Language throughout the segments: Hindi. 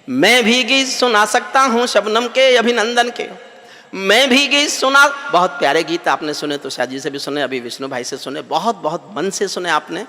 मैं भी गीत सुना सकता हूँ शबनम के अभिनंदन के, मैं भी गीत सुना। बहुत प्यारे गीत आपने सुने, तुषार जी से भी सुने, अभी विष्णु भाई से सुने, बहुत बहुत मन से सुने आपने।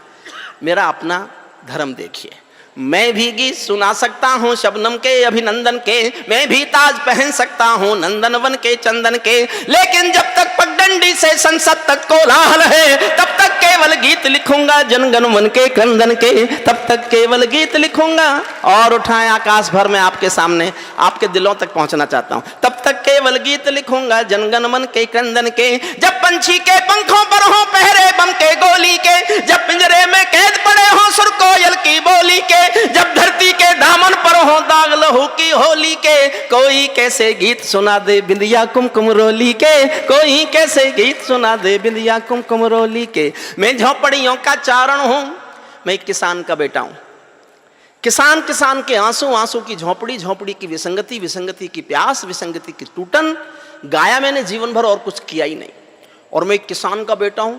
मेरा अपना धर्म देखिए, मैं भी गीत सुना सकता हूँ शबनम के अभिनंदन के, मैं भी ताज पहन सकता हूँ नंदनवन के चंदन के, लेकिन जब तक पगडंडी से संसद तक कोलाहल है तब तक केवल गीत लिखूंगा जनगण मन के क्रंदन के, तब तक केवल गीत लिखूंगा। और उठाएं आकाश भर में आपके सामने, आपके दिलों तक पहुंचना चाहता हूं। तब तक केवल गीत लिखूंगा जनगण मन के क्रंदन के, जब पंछी के पंखों पर हो पहरे बम के गोली के, जब पिंजरे में कैद पड़े हो सुर कोयल की बोली के, जब धरती के दामन पर हो दाग लहू की होली के, कोई कैसे गीत सुना दे बिंदिया कुमकुम रोली के, कोई कैसे गीत सुना दे बिंदिया कुमकुम रोली के। मैं झोपड़ियों का चारण हूं, मैं एक किसान का बेटा हूं। किसान किसान के आंसू, आंसू की झोपड़ी, झोपड़ी की विसंगति, विसंगति की प्यास, विसंगति की टूटन, गाया मैंने जीवन भर और कुछ किया ही नहीं। और मैं एक किसान का बेटा हूं।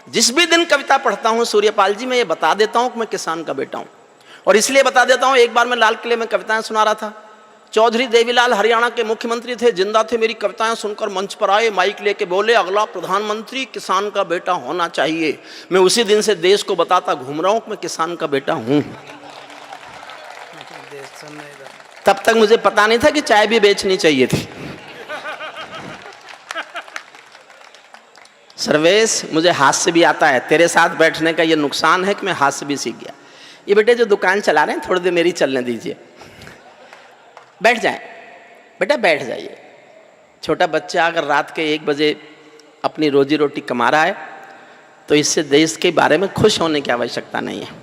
जिस भी दिन कविता पढ़ता हूं सूर्यपाल जी, मैं ये बता देता हूं कि मैं किसान का बेटा हूं। और इसलिए बता देता हूं, एक बार मैं लाल किले में कविताएं सुना रहा था, चौधरी देवीलाल हरियाणा के मुख्यमंत्री थे, जिंदा थे, मेरी कविताएं सुनकर मंच पर आए, माइक लेके बोले अगला प्रधानमंत्री किसान का बेटा होना चाहिए। मैं उसी दिन से देश को बताता घूम रहा हूं कि मैं किसान का बेटा हूं। तब तक मुझे पता नहीं था कि चाय भी बेचनी चाहिए थी। सर्वेश, मुझे हास्य भी आता है, तेरे साथ बैठने का ये नुकसान है कि मैं हास्य भी सीख गया। ये बेटे जो दुकान चला रहे हैं थोड़ी देर मेरी चलने दीजिए, बैठ जाएं बेटा, बैठ जाइए। छोटा बच्चा अगर रात के 1 बजे अपनी रोजी रोटी कमा रहा है तो इससे देश के बारे में खुश होने की आवश्यकता नहीं है।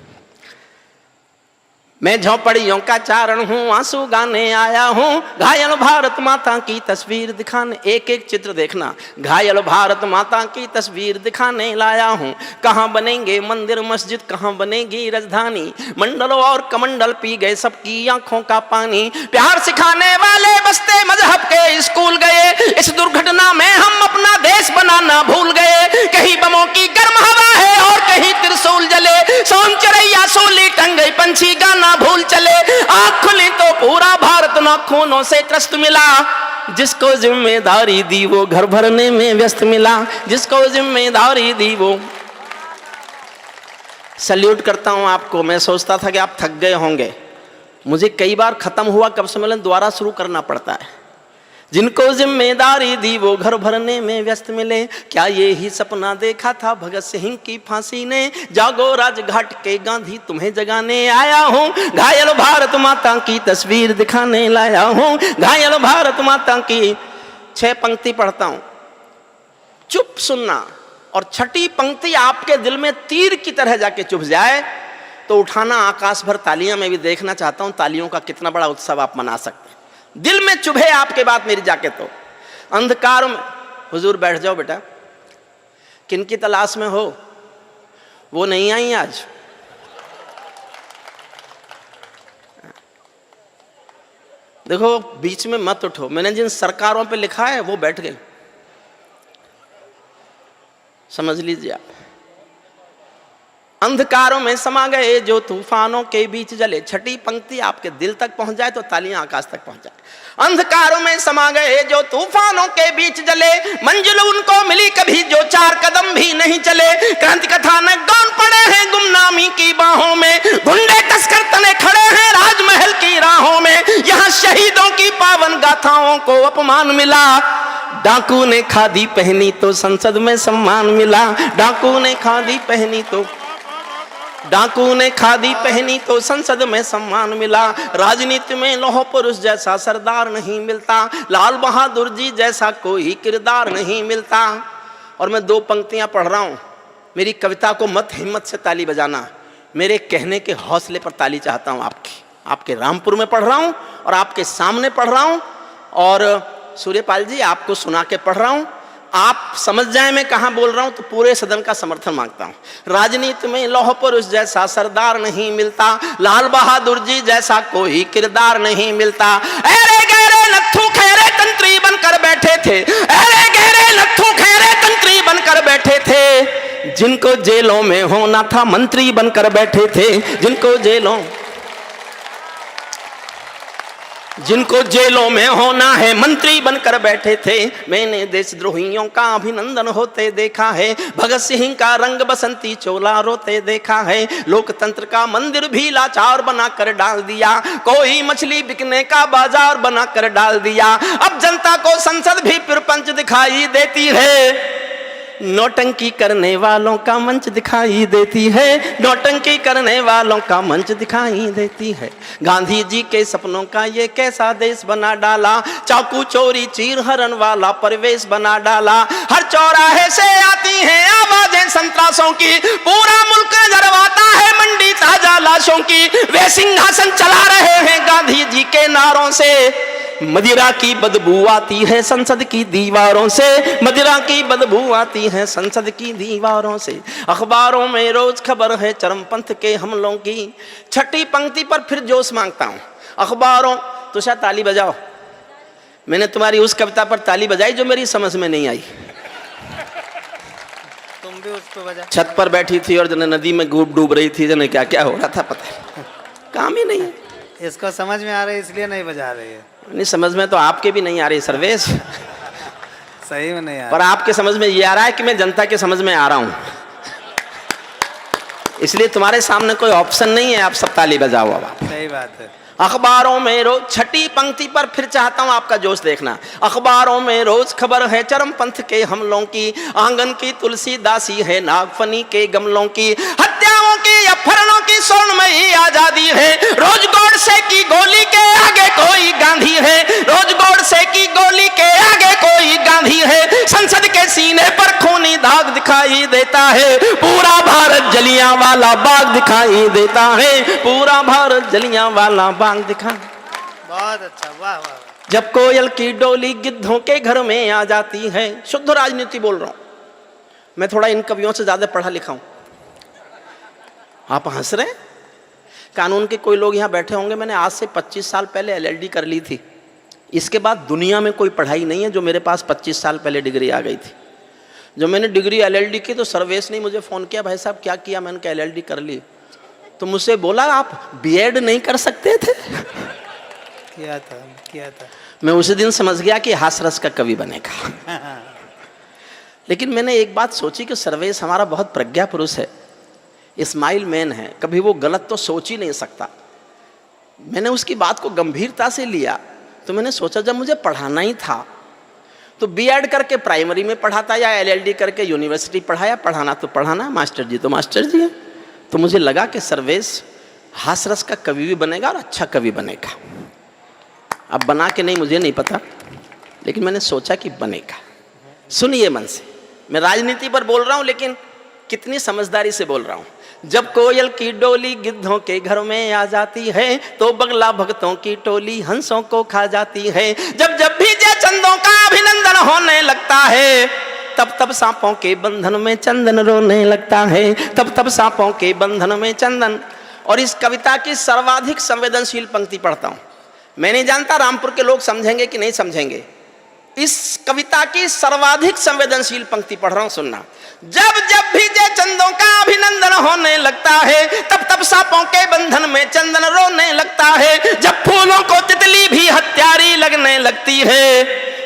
मैं झोपड़ियों का चारण हूँ, आंसू गाने आया हूँ, घायल भारत माता की तस्वीर दिखाने, एक एक चित्र देखना, घायल भारत माता की तस्वीर दिखाने लाया हूँ। कहाँ बनेंगे मंदिर मस्जिद, कहाँ बनेगी राजधानी, मंडल और कमंडल पी गए सबकी आंखों का पानी। प्यार सिखाने वाले बस्ते मजहब के स्कूल गए, इस दुर्घटना में हम अपना देश बनाना भूल गए। कहीं बमों की गर्म हवा है और कहीं त्रिशूल जले, सोन चिड़ैया सोली टंग गई, पंछी गाना भूल चले, आँख खुली तो पूरा भारत नाखूनों से त्रस्त मिला। जिसको जिम्मेदारी दी वो घर भरने में व्यस्त मिला, जिसको जिम्मेदारी दी वो। सल्यूट करता हूं आपको। मैं सोचता था कि आप थक गए होंगे, मुझे कई बार खत्म हुआ कब सम्मेलन दोबारा शुरू करना पड़ता है। जिनको जिम्मेदारी दी वो घर भरने में व्यस्त मिले, क्या ये ही सपना देखा था भगत सिंह की फांसी ने, जागो राजघाट के गांधी तुम्हें जगाने आया हूँ, घायल भारत माता की तस्वीर दिखाने लाया हूँ, घायल भारत माता की। 6 पंक्ति पढ़ता हूँ, चुप सुनना, और छठी पंक्ति आपके दिल में तीर की तरह जाके चुभ जाए तो उठाना आकाश भर तालियां। मैं भी देखना चाहता हूँ तालियों का कितना बड़ा उत्सव आप मना सकते हैं। दिल में चुभे आपके बात मेरी जाके तो। अंधकार में, हुजूर बैठ जाओ बेटा, किनकी तलाश में हो, वो नहीं आई आज। देखो बीच में मत उठो, मैंने जिन सरकारों पे लिखा है वो बैठ गए, समझ लीजिए आप। अंधकारों में समा गए जो तूफानों के बीच जले, छठी पंक्ति आपके दिल तक पहुंच जाए तो तालियां आकाश तक पहुंच जाए। अंधकारों में समा गए जो तूफानों के बीच जले, मंजिल उनको मिली कभी जो 4 कदम भी नहीं चले। क्रांति कथानक दौड़ पड़े हैं गुमनामी की बाहों में, गुंडे तस्कर तने खड़े हैं राजमहल की राहों में। यहाँ शहीदों की पावन गाथाओं को अपमान मिला, डाकू ने खादी पहनी तो संसद में सम्मान मिला, डाकू ने खादी पहनी तो, डाकू ने खादी पहनी तो संसद में सम्मान मिला। राजनीति में लौह पुरुष जैसा सरदार नहीं मिलता, लाल बहादुर जी जैसा कोई किरदार नहीं मिलता। और मैं 2 पंक्तियां पढ़ रहा हूं, मेरी कविता को मत हिम्मत से ताली बजाना, मेरे कहने के हौसले पर ताली चाहता हूं आपकी। आपके रामपुर में पढ़ रहा हूं और आपके सामने पढ़ रहा हूं, और सूर्यपाल जी आपको सुना के पढ़ रहा हूं। आप समझ जाए मैं कहाँ बोल रहा हूं तो पूरे सदन का समर्थन मांगता हूं। राजनीति में लौह पुरुष जैसा सरदार नहीं मिलता, लाल बहादुर जी जैसा कोई किरदार नहीं मिलता। अरे गहरे नत्थू खैरे तंत्री बनकर बैठे थे, अरे गहरे नत्थू खैरे तंत्री बनकर बैठे थे, जिनको जेलों में होना था मंत्री बनकर बैठे थे, जिनको जेलों। जिनको जेलों में होना है मंत्री बनकर बैठे थे, मैंने देशद्रोहियों का अभिनंदन होते देखा है। भगत सिंह का रंग बसंती चोला रोते देखा है। लोकतंत्र का मंदिर भी लाचार बनाकर डाल दिया, कोई मछली बिकने का बाजार बनाकर डाल दिया। अब जनता को संसद भी प्रपंच दिखाई देती है, नौटंकी करने वालों का मंच दिखाई देती है, नौटंकी करने वालों का मंच दिखाई देती है। गांधी जी के सपनों का ये कैसा देश बना डाला, चाकू चोरी चीर हरण वाला परिवेश बना डाला। हर चौराहे से आती हैं आवाजें संतरासों की, पूरा मुल्क जरवाता है मंडी ताजा लाशों की। वे सिंहासन चला रहे हैं गांधी जी के नारों से, मदिरा की बदबू आती है संसद की दीवारों से, मदिरा की बदबू आती है संसद की दीवारों से। अखबारों में रोज खबर है चरमपंथ के हमलों की, छठी पंक्ति पर फिर जोश मांगता हूं। अखबारों, तो शायद ताली बजाओ, मैंने तुम्हारी उस कविता पर ताली बजाई जो मेरी समझ में नहीं आई। तुम भी उस पर बजा। छत पर बैठी थी और जने नदी में डूब रही थी, जने क्या क्या हो रहा था पता काम ही नहीं है। इसको समझ में आ रही है इसलिए नहीं बजा रही है। नहीं समझ में तो आपके भी नहीं आ रही सर्वेश, सही में नहीं आ रही, पर आपके समझ में ये आ रहा है कि मैं जनता के समझ में आ रहा हूं, इसलिए तुम्हारे सामने कोई ऑप्शन नहीं है, आप सब ताली बजाओ। अब आप, सही बात है। अखबारों में रोज, छठी पंक्ति पर फिर चाहता हूं आपका जोश देखना। अखबारों में रोज खबर है चरमपंथ के हमलों की, आंगन की तुलसी दासी है नागफनी के गमलों की। हत्याओं की अपहरणों की स्वर्णमयी आजादी है, रोज गोडसे की गोली के आगे कोई गांधी है, रोज गोडसे की गोली के आगे कोई गांधी है। संसद के सीने पर खूनी दाग दिखाई देता है, पूरा भारत जलियांवाला बाग दिखाई देता है, पूरा भारत जलियांवाला बाग दिखा। बहुत अच्छा, वाह वाह। जब कोयल की डोली गिद्धों के घर में आ जाती है, शुद्ध राजनीति बोल रहा हूं मैं, थोड़ा इन कवियों से ज्यादा पढ़ा लिखा हूं। आप हंस रहे हैं? कानून के कोई लोग यहां बैठे होंगे, मैंने आज से 25 साल पहले LLD कर ली थी, इसके बाद दुनिया में कोई पढ़ाई नहीं है जो मेरे पास 25 साल पहले डिग्री आ गई थी। जो मैंने डिग्री LLD की तो सर्वेश ने मुझे फोन किया, भाई साहब क्या किया? मैंने कहा LLD कर ली। तो मुझसे बोला आप B.Ed नहीं कर सकते थे? किया था। मैं उसी दिन समझ गया कि हास रस का कवि बनेगा। लेकिन मैंने एक बात सोची कि सर्वेश हमारा बहुत प्रज्ञा पुरुष है, इस्माइल मैन है, कभी वो गलत तो सोच ही नहीं सकता। मैंने उसकी बात को गंभीरता से लिया, तो मैंने सोचा जब मुझे पढ़ाना ही था तो B.Ed करके प्राइमरी में पढ़ाता या LLD करके यूनिवर्सिटी पढ़ाया। पढ़ाना तो पढ़ाना, मास्टर जी तो मास्टर जी है। तो मुझे लगा कि सर्वेश हास रस का कवि भी बनेगा और अच्छा कवि बनेगा। अब बना के नहीं मुझे नहीं पता, लेकिन मैंने सोचा कि बनेगा। सुनिए मन से, मैं राजनीति पर बोल रहा हूं लेकिन कितनी समझदारी से बोल रहा हूं। जब कोयल की डोली गिद्धों के घर में आ जाती है, तो बगला भक्तों की टोली हंसों को खा जाती है। जब जब भी जय चंदों का अभिनंदन होने लगता है, तब तब सांपों के बंधन में चंदन रोने लगता है, तब तब सांपों के बंधन में चंदन। और इस कविता की सर्वाधिक संवेदनशील पंक्ति पढ़ता हूं। मैं नहीं जानता रामपुर के लोग समझेंगे कि नहीं समझेंगे। इस कविता की सर्वाधिक संवेदनशील पंक्ति पढ़ रहा हूं, सुनना। जब जब भी जय चंदों का अभिनंदन होने लगता है, तब तब सांपों के बंधन में चंदन रोने लगता है। जब फूलों को तितली भी हत्यारी लगने लगती है,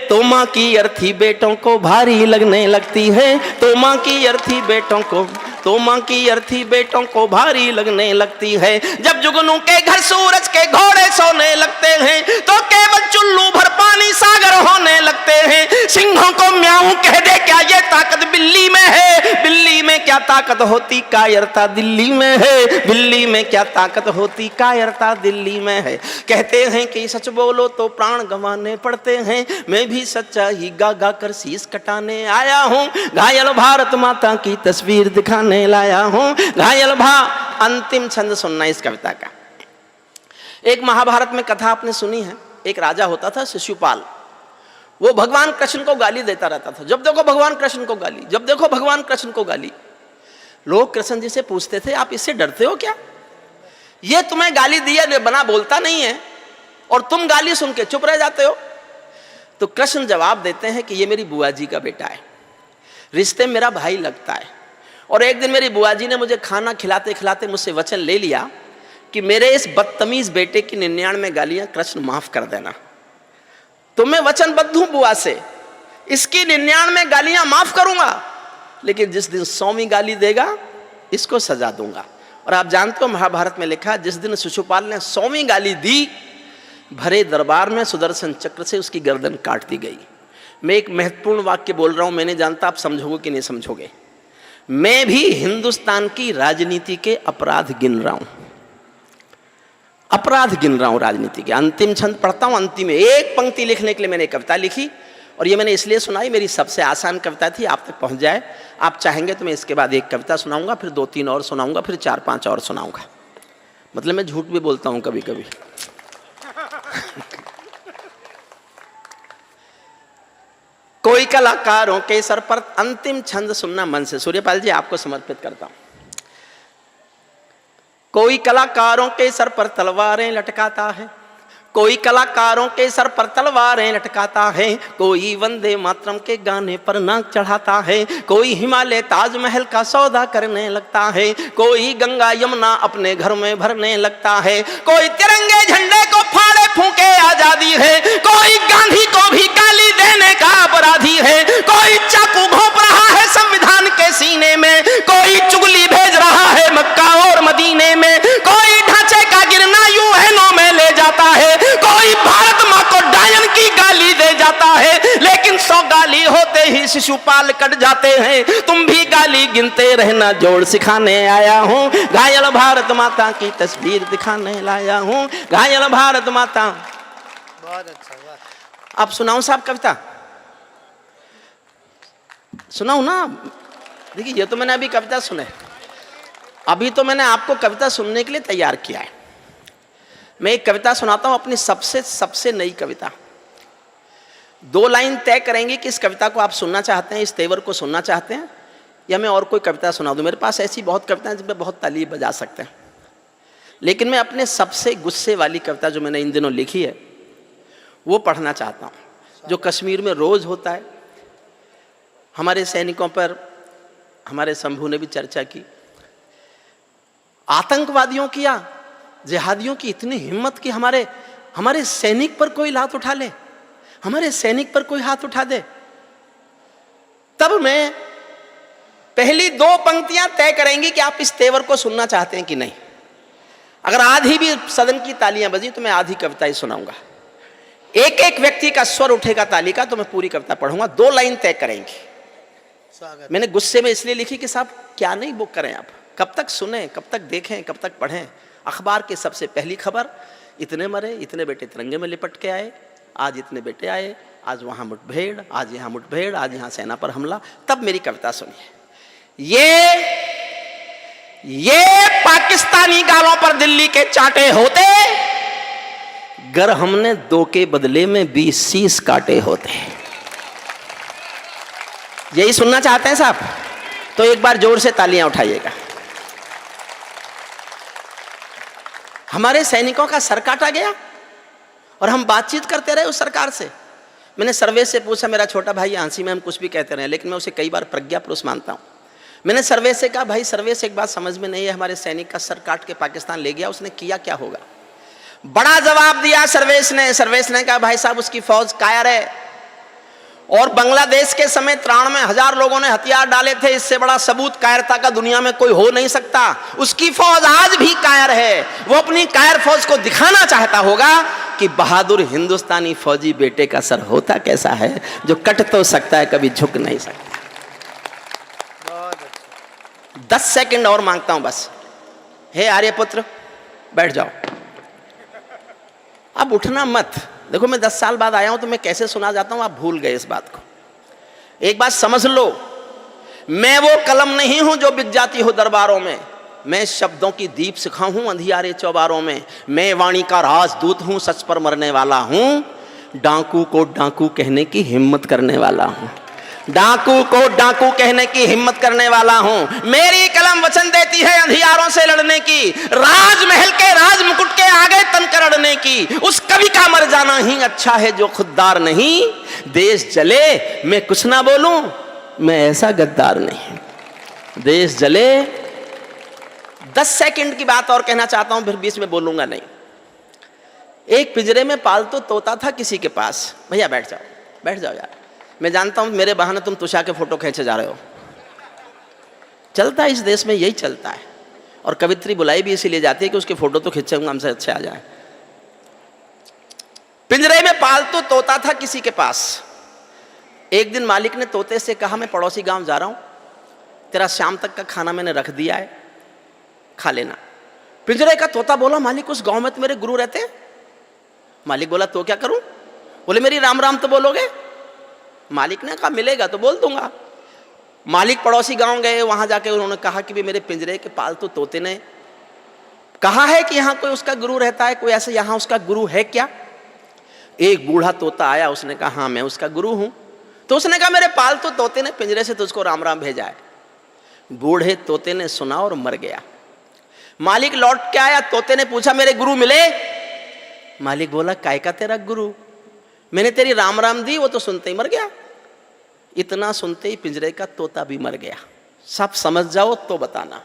तो माँ की अर्थी बेटों को भारी लगने लगती है, तो माँ की अर्थी बेटों को, तो माँ की अर्थी बेटों को भारी लगने लगती है। जब जुगनू के घर सूरज के घोड़े सोने लगते हैं, तो केवल चुल्लू भर पानी सागर होने लगते हैं। सिंहों को म्याऊं कह दे क्या ये ताकत बिल्ली में है, बिल्ली में क्या ताकत होती कायरता दिल्ली में है, बिल्ली में क्या ताकत होती कायरता दिल्ली में है। कहते हैं कि सच बोलो तो प्राण गंवाने पड़ते हैं, मैं भी सच्चा ही गा गा कर शीश कटाने आया हूँ। घायल भारत माता की तस्वीर दिखाने लाया हूँ, घायल अंतिम छंद सुनना इस कविता का। एक महाभारत में कथा आपने सुनी है। एक राजा होता था शिशुपाल, वो भगवान कृष्ण को गाली देता रहता था। जब देखो भगवान कृष्ण को गाली, जब देखो भगवान कृष्ण को गाली। लोग कृष्ण जी से पूछते थे आप इससे डरते हो क्या? ये तुम्हें गाली दिया बना बोलता नहीं है और तुम गाली सुन के चुप रह जाते हो। तो कृष्ण जवाब देते हैं कि ये मेरी बुआ जी का बेटा है, रिश्ते मेरा भाई लगता है। और एक दिन मेरी बुआ जी ने मुझे खाना खिलाते खिलाते मुझसे वचन ले लिया कि मेरे इस बदतमीज बेटे की 99 गालियां कृष्ण माफ कर देना। तो मैं वचनबद्ध हूं बुआ से, इसकी 99 गालियां माफ करूंगा, लेकिन जिस दिन 100वीं गाली देगा इसको सजा दूंगा। और आप जानते हो महाभारत में लिखा, जिस दिन शिशुपाल ने 100वीं गाली दी, भरे दरबार में सुदर्शन चक्र से उसकी गर्दन काट दी गई। मैं एक महत्वपूर्ण वाक्य बोल रहा हूं, मैं नहीं जानता आप समझोगे कि नहीं समझोगे। मैं भी हिंदुस्तान की राजनीति के अपराध गिन रहा हूं, अपराध गिन रहा हूं राजनीति के। अंतिम छंद पढ़ता हूं, अंतिम में एक पंक्ति लिखने के लिए मैंने कविता लिखी, और ये मैंने इसलिए सुनाई, मेरी सबसे आसान कविता थी, आप तक पहुंच जाए। आप चाहेंगे तो मैं इसके बाद एक कविता सुनाऊंगा, फिर 2-3 और सुनाऊंगा, फिर 4-5 और सुनाऊंगा। मतलब मैं झूठ भी बोलता हूं कभी कभी। कोई कलाकारों के सर पर, अंतिम छंद सुनना मन से, सूर्यपाल जी आपको समर्पित करता हूं। कोई कलाकारों के सर पर तलवारें लटकाता है, कोई कलाकारों के सर पर तलवारें लटकाता है, कोई वंदे मातरम के गाने पर नाक चढ़ाता है, कोई हिमालय ताजमहल का सौदा करने लगता है, कोई गंगा यमुना अपने घर में भरने लगता है, कोई तिरंगे झंडे को फाड़े फूंके आजादी है, कोई गांधी को भी गाली देने का अपराधी है, कोई चाकू घोंप रहा है संविधान के सीने में, कोई चुगली भेज रहा है मक्का और मदीने में, कोई ढांचे का गिरना यूएनओ में ले जाता है, कोई भारत मां को डायन की गाली दे जाता है, लेकिन 100 गाली होते ही शिशुपाल कट जाते हैं। तुम भी गाली गिनते रहना, जोड़ सिखाने आया हूं, घायल भारत माता की तस्वीर दिखाने लाया हूं, घायल भारत माता। बहुत अच्छा, वाह। आप सुनाऊं साहब कविता? सुनाऊं ना? देखिए ये तो मैंने अभी कविता सुने, अभी तो मैंने आपको कविता सुनने के लिए तैयार किया है। मैं एक कविता सुनाता हूं, अपनी सबसे नई कविता। 2 लाइन तय करेंगे कि इस कविता को आप सुनना चाहते हैं, इस तेवर को सुनना चाहते हैं, या मैं और कोई कविता सुना दूं। मेरे पास ऐसी बहुत कविताएं जिनमें बहुत ताली बजा सकते हैं, लेकिन मैं अपने सबसे गुस्से वाली कविता जो मैंने इन दिनों लिखी है वो पढ़ना चाहता हूं, जो कश्मीर में रोज होता है। हमारे सैनिकों पर हमारे शंभू ने भी चर्चा की, आतंकवादियों की या जिहादियों की इतनी हिम्मत कि हमारे सैनिक पर कोई लात उठा ले, हमारे सैनिक पर कोई हाथ उठा दे। तब मैं पहली 2 पंक्तियां तय करेंगी कि आप इस तेवर को सुनना चाहते हैं कि नहीं। अगर आधी भी सदन की तालियां बजी तो मैं आधी कविता ही सुनाऊंगा। एक एक व्यक्ति का स्वर उठेगा ताली का, तो मैं पूरी कविता पढ़ूंगा। 2 लाइन तय करेंगे। स्वागत। मैंने गुस्से में इसलिए लिखी कि साहब क्या नहीं बुक करें, आप कब तक सुने, कब तक देखें, कब तक पढ़ें। अखबार की सबसे पहली खबर, इतने मरे, इतने बेटे तिरंगे में लिपट के आए, आज इतने बेटे आए, आज वहां मुठभेड़, आज यहाँ मुठभेड़, आज यहाँ सेना पर हमला। तब मेरी कविता सुनिए। ये पाकिस्तानी गालों पर दिल्ली के चाटे होते, गर हमने 2 के बदले में 20 शीश काटे होते। यही सुनना चाहते हैं साहब? तो एक बार जोर से तालियां उठाइएगा। हमारे सैनिकों का सर काटा गया और हम बातचीत करते रहे उस सरकार से। मैंने सर्वेश से पूछा, मेरा छोटा भाई हंसी में हम कुछ भी कहते रहे, लेकिन मैं उसे कई बार प्रज्ञा पुरुष मानता हूं। मैंने सर्वेश से कहा, भाई सर्वेश एक बात समझ में नहीं है, हमारे सैनिक का सर काट के पाकिस्तान ले गया, उसने किया क्या होगा? बड़ा जवाब दिया सर्वेश ने कहा, भाई साहब उसकी फौज कायर है, और बांग्लादेश के समय 93,000 लोगों ने हथियार डाले थे, इससे बड़ा सबूत कायरता का दुनिया में कोई हो नहीं सकता। उसकी फौज आज भी कायर है। वो अपनी कायर फौज को दिखाना चाहता होगा कि बहादुर हिंदुस्तानी फौजी बेटे का सर होता कैसा है, जो कट तो सकता है, कभी झुक नहीं सकता। बहुत अच्छा। 10 सेकंड और मांगता हूं बस। हे आर्यपुत्र, बैठ जाओ, अब उठना मत। देखो मैं 10 साल बाद आया हूं तो मैं कैसे सुना जाता हूं, आप भूल गए इस बात को। एक बात समझ लो, मैं वो कलम नहीं हूं जो बिक जाती हो दरबारों में। मैं शब्दों की दीप शिखा हूं अंधियारे चौबारों में। मैं वाणी का राजदूत हूं, सच पर मरने वाला हूं, डाकू को डाकू कहने की हिम्मत करने वाला हूं, डाकू को डाकू कहने की हिम्मत करने वाला हूं। मेरी कलम वचन देती है अंधियारों से लड़ने की, राजमहल के राज मुकुट के आगे तन कर अड़ने की। उस कवि का मर जाना ही अच्छा है जो खुददार नहीं। देश जले मैं कुछ ना बोलूं, मैं ऐसा गद्दार नहीं। देश जले 10 सेकंड की बात और कहना चाहता हूं, फिर बीच में बोलूंगा नहीं। एक पिंजरे में पालतू तोता था किसी के पास। भैया बैठ जाओ यार, मैं जानता हूं मेरे बहाने तुम तुषा के फोटो खींचे जा रहे हो। चलता है इस देश में, यही चलता है। और कवित्री बुलाई भी इसीलिए जाती है कि उसके फोटो तो खींचूंगा, हमसे अच्छे आ जाए। पिंजरे में पालतू तोता था किसी के पास। एक दिन मालिक ने तोते से कहा, मैं पड़ोसी गांव जा रहा हूं, तेरा शाम तक का खाना मैंने रख दिया है, खा लेना। पिंजरे का तोता बोला, मालिक उस गांव में तो मेरे गुरु रहते हैं। मालिक बोला, तो क्या करूं? बोले, मेरी राम राम तो बोलोगे? मालिक ने कहा, मिलेगा तो बोल दूंगा। मालिक पड़ोसी गांव गए, वहां जाके उन्होंने कहा कि भी मेरे पिंजरे के पालतू तोते ने कहा है कि यहाँ कोई उसका गुरु रहता है, कोई ऐसे यहाँ उसका गुरु है क्या? एक बूढ़ा तोता आया, उसने कहा, हाँ मैं उसका गुरु हूं। तो उसने कहा, मेरे पालतू तोते ने पिंजरे से तुझको राम राम भेजा है। बूढ़े तोते ने सुना और मर गया। मालिक लौट के आया, तोते ने पूछा, मेरे गुरु मिले? मालिक बोला, काय का तेरा गुरु? मैंने तेरी राम राम दी, वो तो सुनते ही मर गया। इतना सुनते ही पिंजरे का तोता भी मर गया। सब समझ जाओ तो बताना।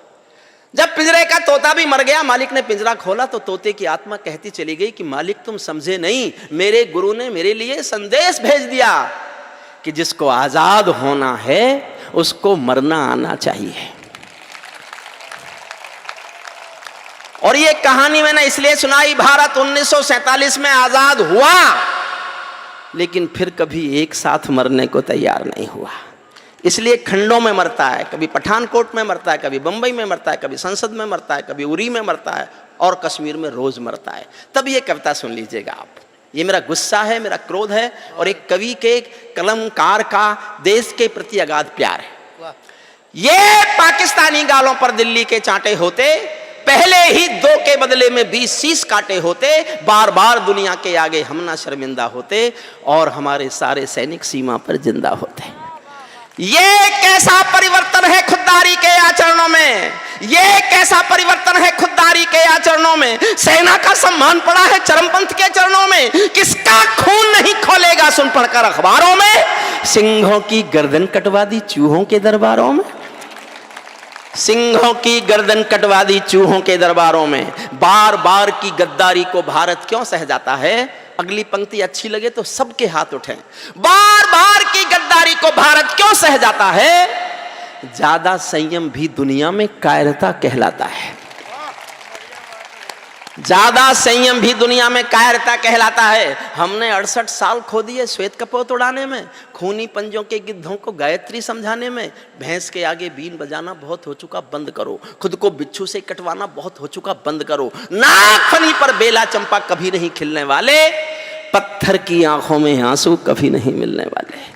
जब पिंजरे का तोता भी मर गया, मालिक ने पिंजरा खोला तो तोते की आत्मा कहती चली गई कि मालिक तुम समझे नहीं, मेरे गुरु ने मेरे लिए संदेश भेज दिया कि जिसको आजाद होना है उसको मरना आना चाहिए। और ये कहानी मैंने इसलिए सुनाई, भारत 1947 में आजाद हुआ, लेकिन फिर कभी एक साथ मरने को तैयार नहीं हुआ। इसलिए खंडों में मरता है, कभी पठानकोट में मरता है, कभी बंबई में मरता है, कभी संसद में मरता है, कभी उरी में मरता है, और कश्मीर में रोज मरता है। तब ये कविता सुन लीजिएगा आप। ये मेरा गुस्सा है, मेरा क्रोध है, और एक कवि के, कलमकार का देश के प्रति अगाध प्यार है। ये पाकिस्तानी गालों पर दिल्ली के चांटे होते, पहले ही 2 के बदले में 20 शीश काटे होते, बार बार दुनिया के आगे हम ना शर्मिंदा होते, और हमारे सारे सैनिक सीमा पर जिंदा होते। ये कैसा परिवर्तन है खुददारी के आचरणों में, ये कैसा परिवर्तन है खुददारी के आचरणों में। सेना का सम्मान पड़ा है चरमपंथ के चरणों में, किसका खून नहीं खोलेगा सुन पढ़कर अखबारों में। सिंहों की गर्दन कटवा दी चूहों के दरबारों में, सिंहों की गर्दन कटवा दी चूहों के दरबारों में। बार बार की गद्दारी को भारत क्यों सह जाता है? अगली पंक्ति अच्छी लगे तो सबके हाथ उठें। बार बार की गद्दारी को भारत क्यों सह जाता है? ज्यादा संयम भी दुनिया में कायरता कहलाता है। ज्यादा संयम भी दुनिया में कायरता कहलाता है। हमने 68 साल खो दिए श्वेत कपोत उड़ाने में, खूनी पंजों के गिद्धों को गायत्री समझाने में। भैंस के आगे बीन बजाना बहुत हो चुका, बंद करो। खुद को बिच्छू से कटवाना बहुत हो चुका, बंद करो। नागफनी पर बेला चंपा कभी नहीं खिलने वाले, पत्थर की आंखों में आंसू कभी नहीं मिलने वाले।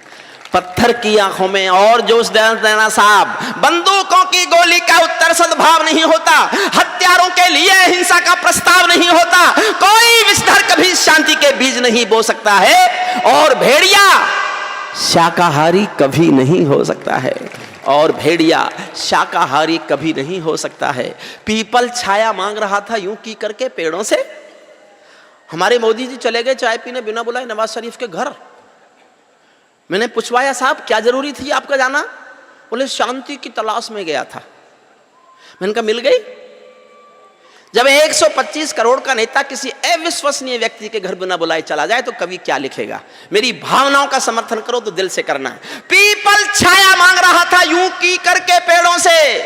पत्थर की आंखों में और जोश देना साहब, बंदूकों की गोली का उत्तर सद्भाव नहीं होता, हत्यारों के लिए हिंसा का प्रस्ताव नहीं होता, कोई विषधर कभी शांति के बीज नहीं बो सकता है, और भेड़िया शाकाहारी कभी नहीं हो सकता है, और भेड़िया शाकाहारी कभी नहीं हो सकता है। पीपल छाया मांग रहा था यूं की करके पेड़ों से। हमारे मोदी जी चले गए चाय पीने बिना बुलाए नवाज शरीफ के घर। मैंने पूछवाया, साहब क्या जरूरी थी आपका जाना? बोले शांति की तलाश में गया था। मैंने कहा मिल गई? जब 125 करोड़ का नेता किसी अविश्वसनीय व्यक्ति के घर बिना बुलाए चला जाए तो कवि क्या लिखेगा? मेरी भावनाओं का समर्थन करो तो दिल से करना है। पीपल छाया मांग रहा था यूं की करके पेड़ों से,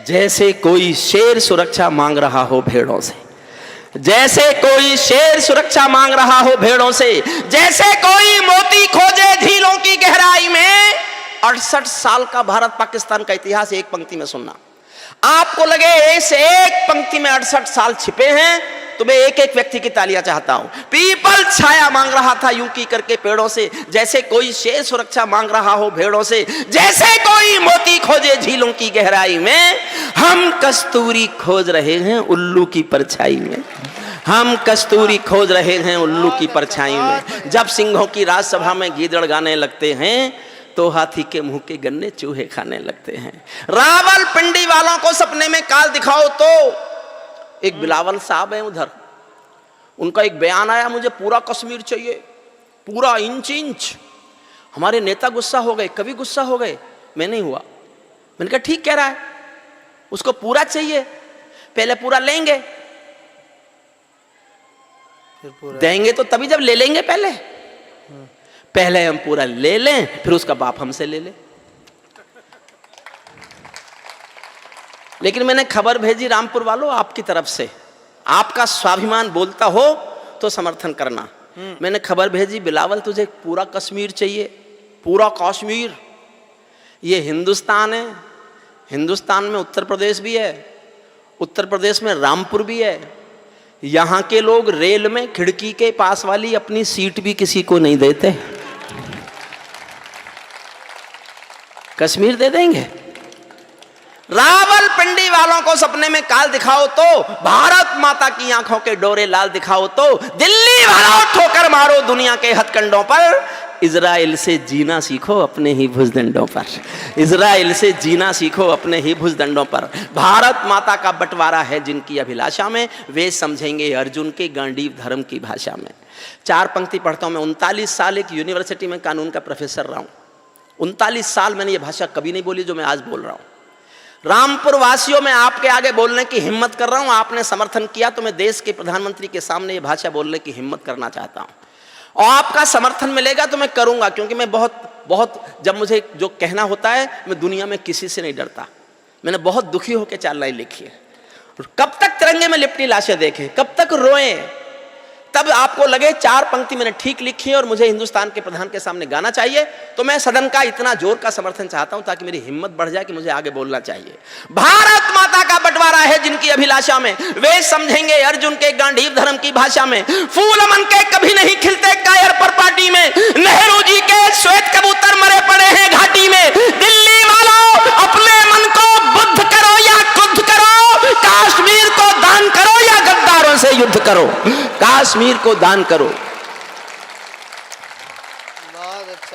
जैसे कोई शेर सुरक्षा मांग रहा हो भेड़ों से, जैसे कोई शेर सुरक्षा मांग रहा हो भेड़ों से, जैसे कोई मोती खोजे झीलों की गहराई में। 68 साल का भारत पाकिस्तान का इतिहास एक पंक्ति में सुनना। आपको लगे इस एक पंक्ति में 68 साल छिपे हैं तो मैं एक एक व्यक्ति की तालियां चाहता हूं। पीपल छाया मांग रहा था यूं की करके पेड़ों से, जैसे कोई शेर सुरक्षा मांग रहा हो भेड़ों से, जैसे कोई मोती खोजे झीलों की गहराई में। हम कस्तूरी खोज रहे हैं उल्लू की परछाई में, हम कस्तूरी खोज रहे हैं उल्लू की परछाई में। जब सिंहों की राजसभा में गीदड़ गाने लगते हैं तो हाथी के मुंह के गन्ने चूहे खाने लगते हैं। रावलपिंडी वालों को सपने में काल दिखाओ तो एक बिलावल साहब है उधर, उनका एक बयान आया, मुझे पूरा कश्मीर चाहिए, पूरा इंच इंच। हमारे नेता गुस्सा हो गए, कभी गुस्सा हो गए, मैं नहीं हुआ। मैंने कहा ठीक कह रहा है, उसको पूरा चाहिए। पहले पूरा लेंगे, फिर पूरा देंगे तो तभी जब ले लेंगे। पहले हम पूरा ले लें, फिर उसका बाप हमसे ले ले। लेकिन मैंने खबर भेजी रामपुर वालों आपकी तरफ से, आपका स्वाभिमान बोलता हो तो समर्थन करना। मैंने खबर भेजी बिलावल तुझे पूरा कश्मीर चाहिए, पूरा कश्मीर। ये हिंदुस्तान है, हिंदुस्तान में उत्तर प्रदेश भी है, उत्तर प्रदेश में रामपुर भी है। यहां के लोग रेल में खिड़की के पास वाली अपनी सीट भी किसी को नहीं देते, कश्मीर दे देंगे। रावलपिंडी वालों को सपने में काल दिखाओ तो, भारत माता की आंखों के डोरे लाल दिखाओ तो, दिल्ली वालों ठोकर मारो दुनिया के हथकंडों पर। इजराइल से जीना सीखो अपने ही भुजदंडों पर, इजराइल से जीना सीखो अपने ही भुजदंडों पर। भारत माता का बंटवारा है जिनकी अभिलाषा में, वे समझेंगे अर्जुन के गांडीव धर्म की भाषा में। 4 पंक्ति पढ़ता हूं मैं। 39 साल एक यूनिवर्सिटी में कानून का प्रोफेसर रहा हूं। 39 साल मैंने ये भाषा कभी नहीं बोली जो मैं आज बोल रहा हूं। रामपुर वासियों में आपके आगे बोलने की हिम्मत कर रहा हूं। आपने समर्थन किया तो मैं देश के प्रधानमंत्री के सामने ये भाषा बोलने की हिम्मत करना चाहता हूं, और आपका समर्थन मिलेगा तो मैं करूंगा, क्योंकि मैं बहुत जब मुझे जो कहना होता है मैं दुनिया में किसी से नहीं डरता। मैंने बहुत दुखी होकर 4 लाइन लिखी है। कब तक तिरंगे में लिपटी लाशें देखें, कब तक रोएं, तब आपको लगे 4 पंक्ति मैंने ठीक लिखी है और मुझे हिंदुस्तान के प्रधान के सामने गाना चाहिए, तो मैं सदन का इतना जोर का समर्थन चाहता हूं ताकि मेरी हिम्मत बढ़ जाए कि मुझे आगे बोलना चाहिए। भारत माता का बंटवारा है जिनकी अभिलाषा में, वे समझेंगे अर्जुन के गांडीव धर्म की भाषा में। फूल मन के कभी नहीं खिलते कायर पर पार्टी में, नेहरू जी के श्वेत कबूतर मरे पड़े हैं घाटी में। दिल्ली वालों अपने मन को बुद्ध करो या क्रुद्ध करो, कश्मीर को दान करो या गद्दारों से युद्ध करो, कश्मीर को दान करो,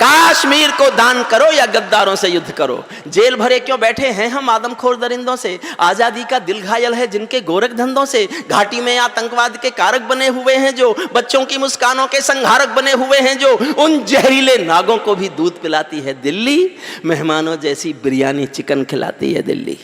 कश्मीर को दान करो या गद्दारों से युद्ध करो। जेल भरे क्यों बैठे हैं हम आदमखोर दरिंदों से, आजादी का दिल घायल है जिनके गोरख धंधों से। घाटी में आतंकवाद के कारक बने हुए हैं जो, बच्चों की मुस्कानों के संहारक बने हुए हैं जो, उन जहरीले नागों को भी दूध पिलाती है दिल्ली, मेहमानों जैसी बिरयानी चिकन खिलाती है दिल्ली,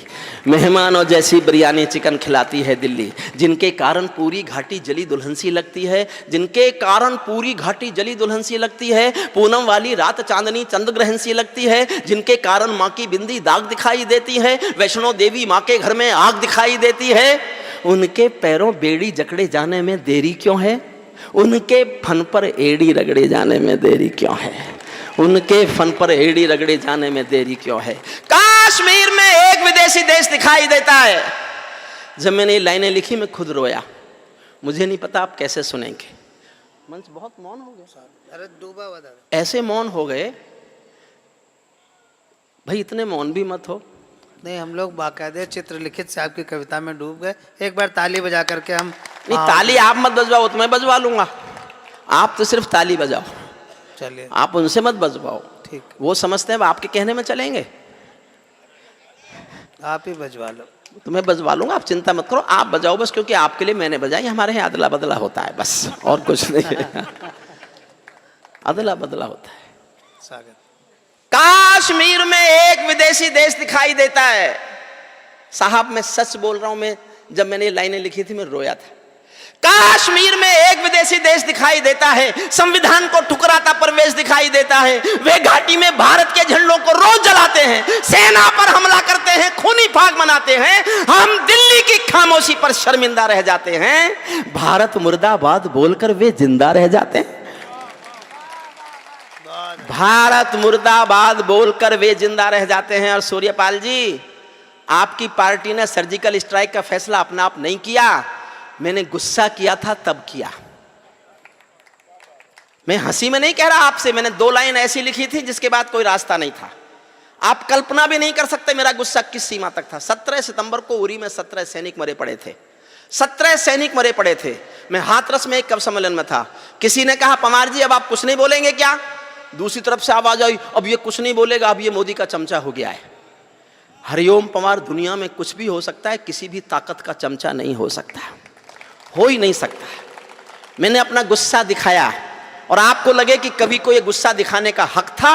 मेहमानों जैसी बिरयानी चिकन खिलाती है दिल्ली। जिनके कारण पूरी घाटी जली दुल्हन सी लगती है, जिनके कारण पूरी घाटी जली दुल्हन सी लगती है, पूनम वाली रात चांदनी चंद्रग्रहण सी लगती है, जिनके कारण मां की बिंदी दाग दिखाई देती है, वैष्णो देवी मां के घर में आग दिखाई देती है। उनके पैरों बेड़ी जकड़े जाने में देरी क्यों है, उनके फन पर एड़ी रगड़े जाने में देरी क्यों है, उनके फन पर एड़ी रगड़े जाने में देरी क्यों है। कश्मीर में एक विदेशी देश दिखाई देता है। जब मैंने ये लाइनें लिखी मैं खुद रोया। मुझे नहीं पता आप कैसे सुनेंगे। मंच बहुत मौन हो गया, अरे डूबा बता, ऐसे मौन हो गए भाई, इतने मौन भी मत हो। नहीं, हम लोग बाकायदे चित्रलिखित से आपकी कविता में डूब गए। एक बार ताली बजा करके हम। नहीं, ताली आप मत बजवाओ तो मैं बजवा लूंगा, आप तो सिर्फ ताली बजाओ, चलिए आप उनसे मत बजवाओ। ठीक, वो समझते हैं आपके कहने में चलेंगे, आप ही बजवा लो। तो मैं बजवा लूंगा, आप चिंता मत करो, आप बजाओ बस, क्योंकि आपके लिए मैंने बजाई। हमारे यहाँ अदला बदला होता है बस, और कुछ नहीं है। अदला बदला होता है। स्वागत। कश्मीर में एक विदेशी देश दिखाई देता है। साहब मैं सच बोल रहा हूं, मैं जब मैंने ये लाइनें लिखी थी मैं रोया था। कश्मीर में एक विदेशी देश दिखाई देता है, संविधान को ठुकराता प्रवेश दिखाई देता है। वे घाटी में भारत के झंडों को रोज जलाते हैं, सेना पर हमला करते हैं, खूनी फाग मनाते हैं। हम दिल्ली की खामोशी पर शर्मिंदा रह जाते हैं, भारत मुर्दाबाद बोलकर वे जिंदा रह जाते हैं। भारत मुर्दाबाद बोलकर वे जिंदा रह जाते हैं। और सूर्यपाल जी, आपकी पार्टी ने सर्जिकल स्ट्राइक का फैसला अपना आप नहीं किया, मैंने गुस्सा किया था तब किया। मैं हंसी में नहीं कह रहा आपसे, मैंने 2 लाइन ऐसी लिखी थी जिसके बाद कोई रास्ता नहीं था। आप कल्पना भी नहीं कर सकते मेरा गुस्सा किस सीमा तक था। 17 सितंबर को उरी में 17 सैनिक मरे पड़े थे, 17 सैनिक मरे पड़े थे। मैं हाथरस में एक कवि सम्मेलन में था, किसी ने कहा पवार जी अब आप कुछ नहीं बोलेंगे क्या? दूसरी तरफ से आवाज आई अब ये कुछ नहीं बोलेगा, अब ये मोदी का चमचा हो गया है। हरिओम पवार, दुनिया में कुछ भी हो सकता है, किसी भी ताकत का चमचा नहीं हो सकता, हो ही नहीं सकता। मैंने अपना गुस्सा दिखाया, और आपको लगे कि कवि को ये गुस्सा दिखाने का हक था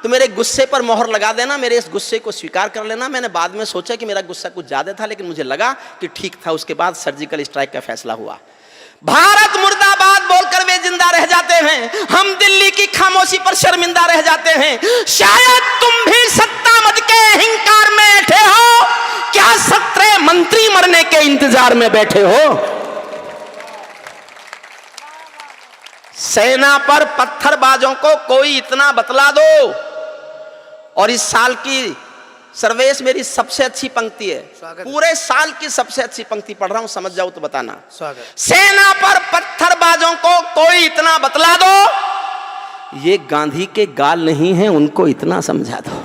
तो मेरे गुस्से पर मोहर लगा देना, मेरे इस गुस्से को स्वीकार कर लेना। मैंने बाद में सोचा कि मेरा गुस्सा कुछ ज्यादा था, लेकिन मुझे लगा कि ठीक था। उसके बाद सर्जिकल स्ट्राइक का फैसला हुआ। भारत मुर्दाबाद बोलकर वे जिंदा रह जाते हैं, हम दिल्ली की खामोशी पर शर्मिंदा रह जाते हैं। शायद तुम भी सत्ता मद के अहंकार में बैठे हो, क्या 17 मंत्री मरने के इंतजार में बैठे हो? सेना पर पत्थरबाजों को कोई इतना बतला दो। और इस साल की सर्वेश मेरी सबसे अच्छी पंक्ति है, पूरे साल की सबसे अच्छी पंक्ति पढ़ रहा हूं, समझ जाओ तो बताना। स्वागत। सेना पर पत्थरबाजों को कोई इतना बतला दो, ये गांधी के गाल नहीं है, उनको इतना समझा दो।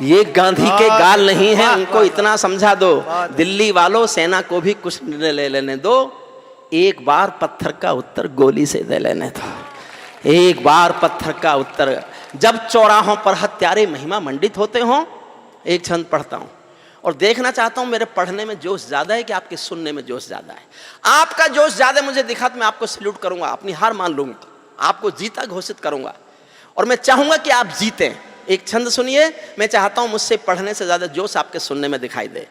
ये गांधी के गाल नहीं है, उनको इतना समझा दो। दिल्ली वालों, सेना को भी कुछ निर्णय ले लेने दो। एक बार पत्थर का उत्तर गोली से दे लेने दो। एक बार पत्थर का उत्तर। जब चौराहों पर हत्यारे महिमा मंडित होते हों, एक छंद पढ़ता हूं और देखना चाहता हूं मेरे पढ़ने में जोश ज्यादा है कि आपके सुनने में जोश ज्यादा है। आपका जोश ज्यादा मुझे दिखा तो मैं आपको सैल्यूट करूंगा, अपनी हार मान लूंगा, आपको जीता घोषित करूंगा और मैं चाहूंगा कि आप जीतें। एक छंद सुनिए, मैं चाहता हूं मुझसे पढ़ने से ज्यादा जोश आपके सुनने में दिखाई दे।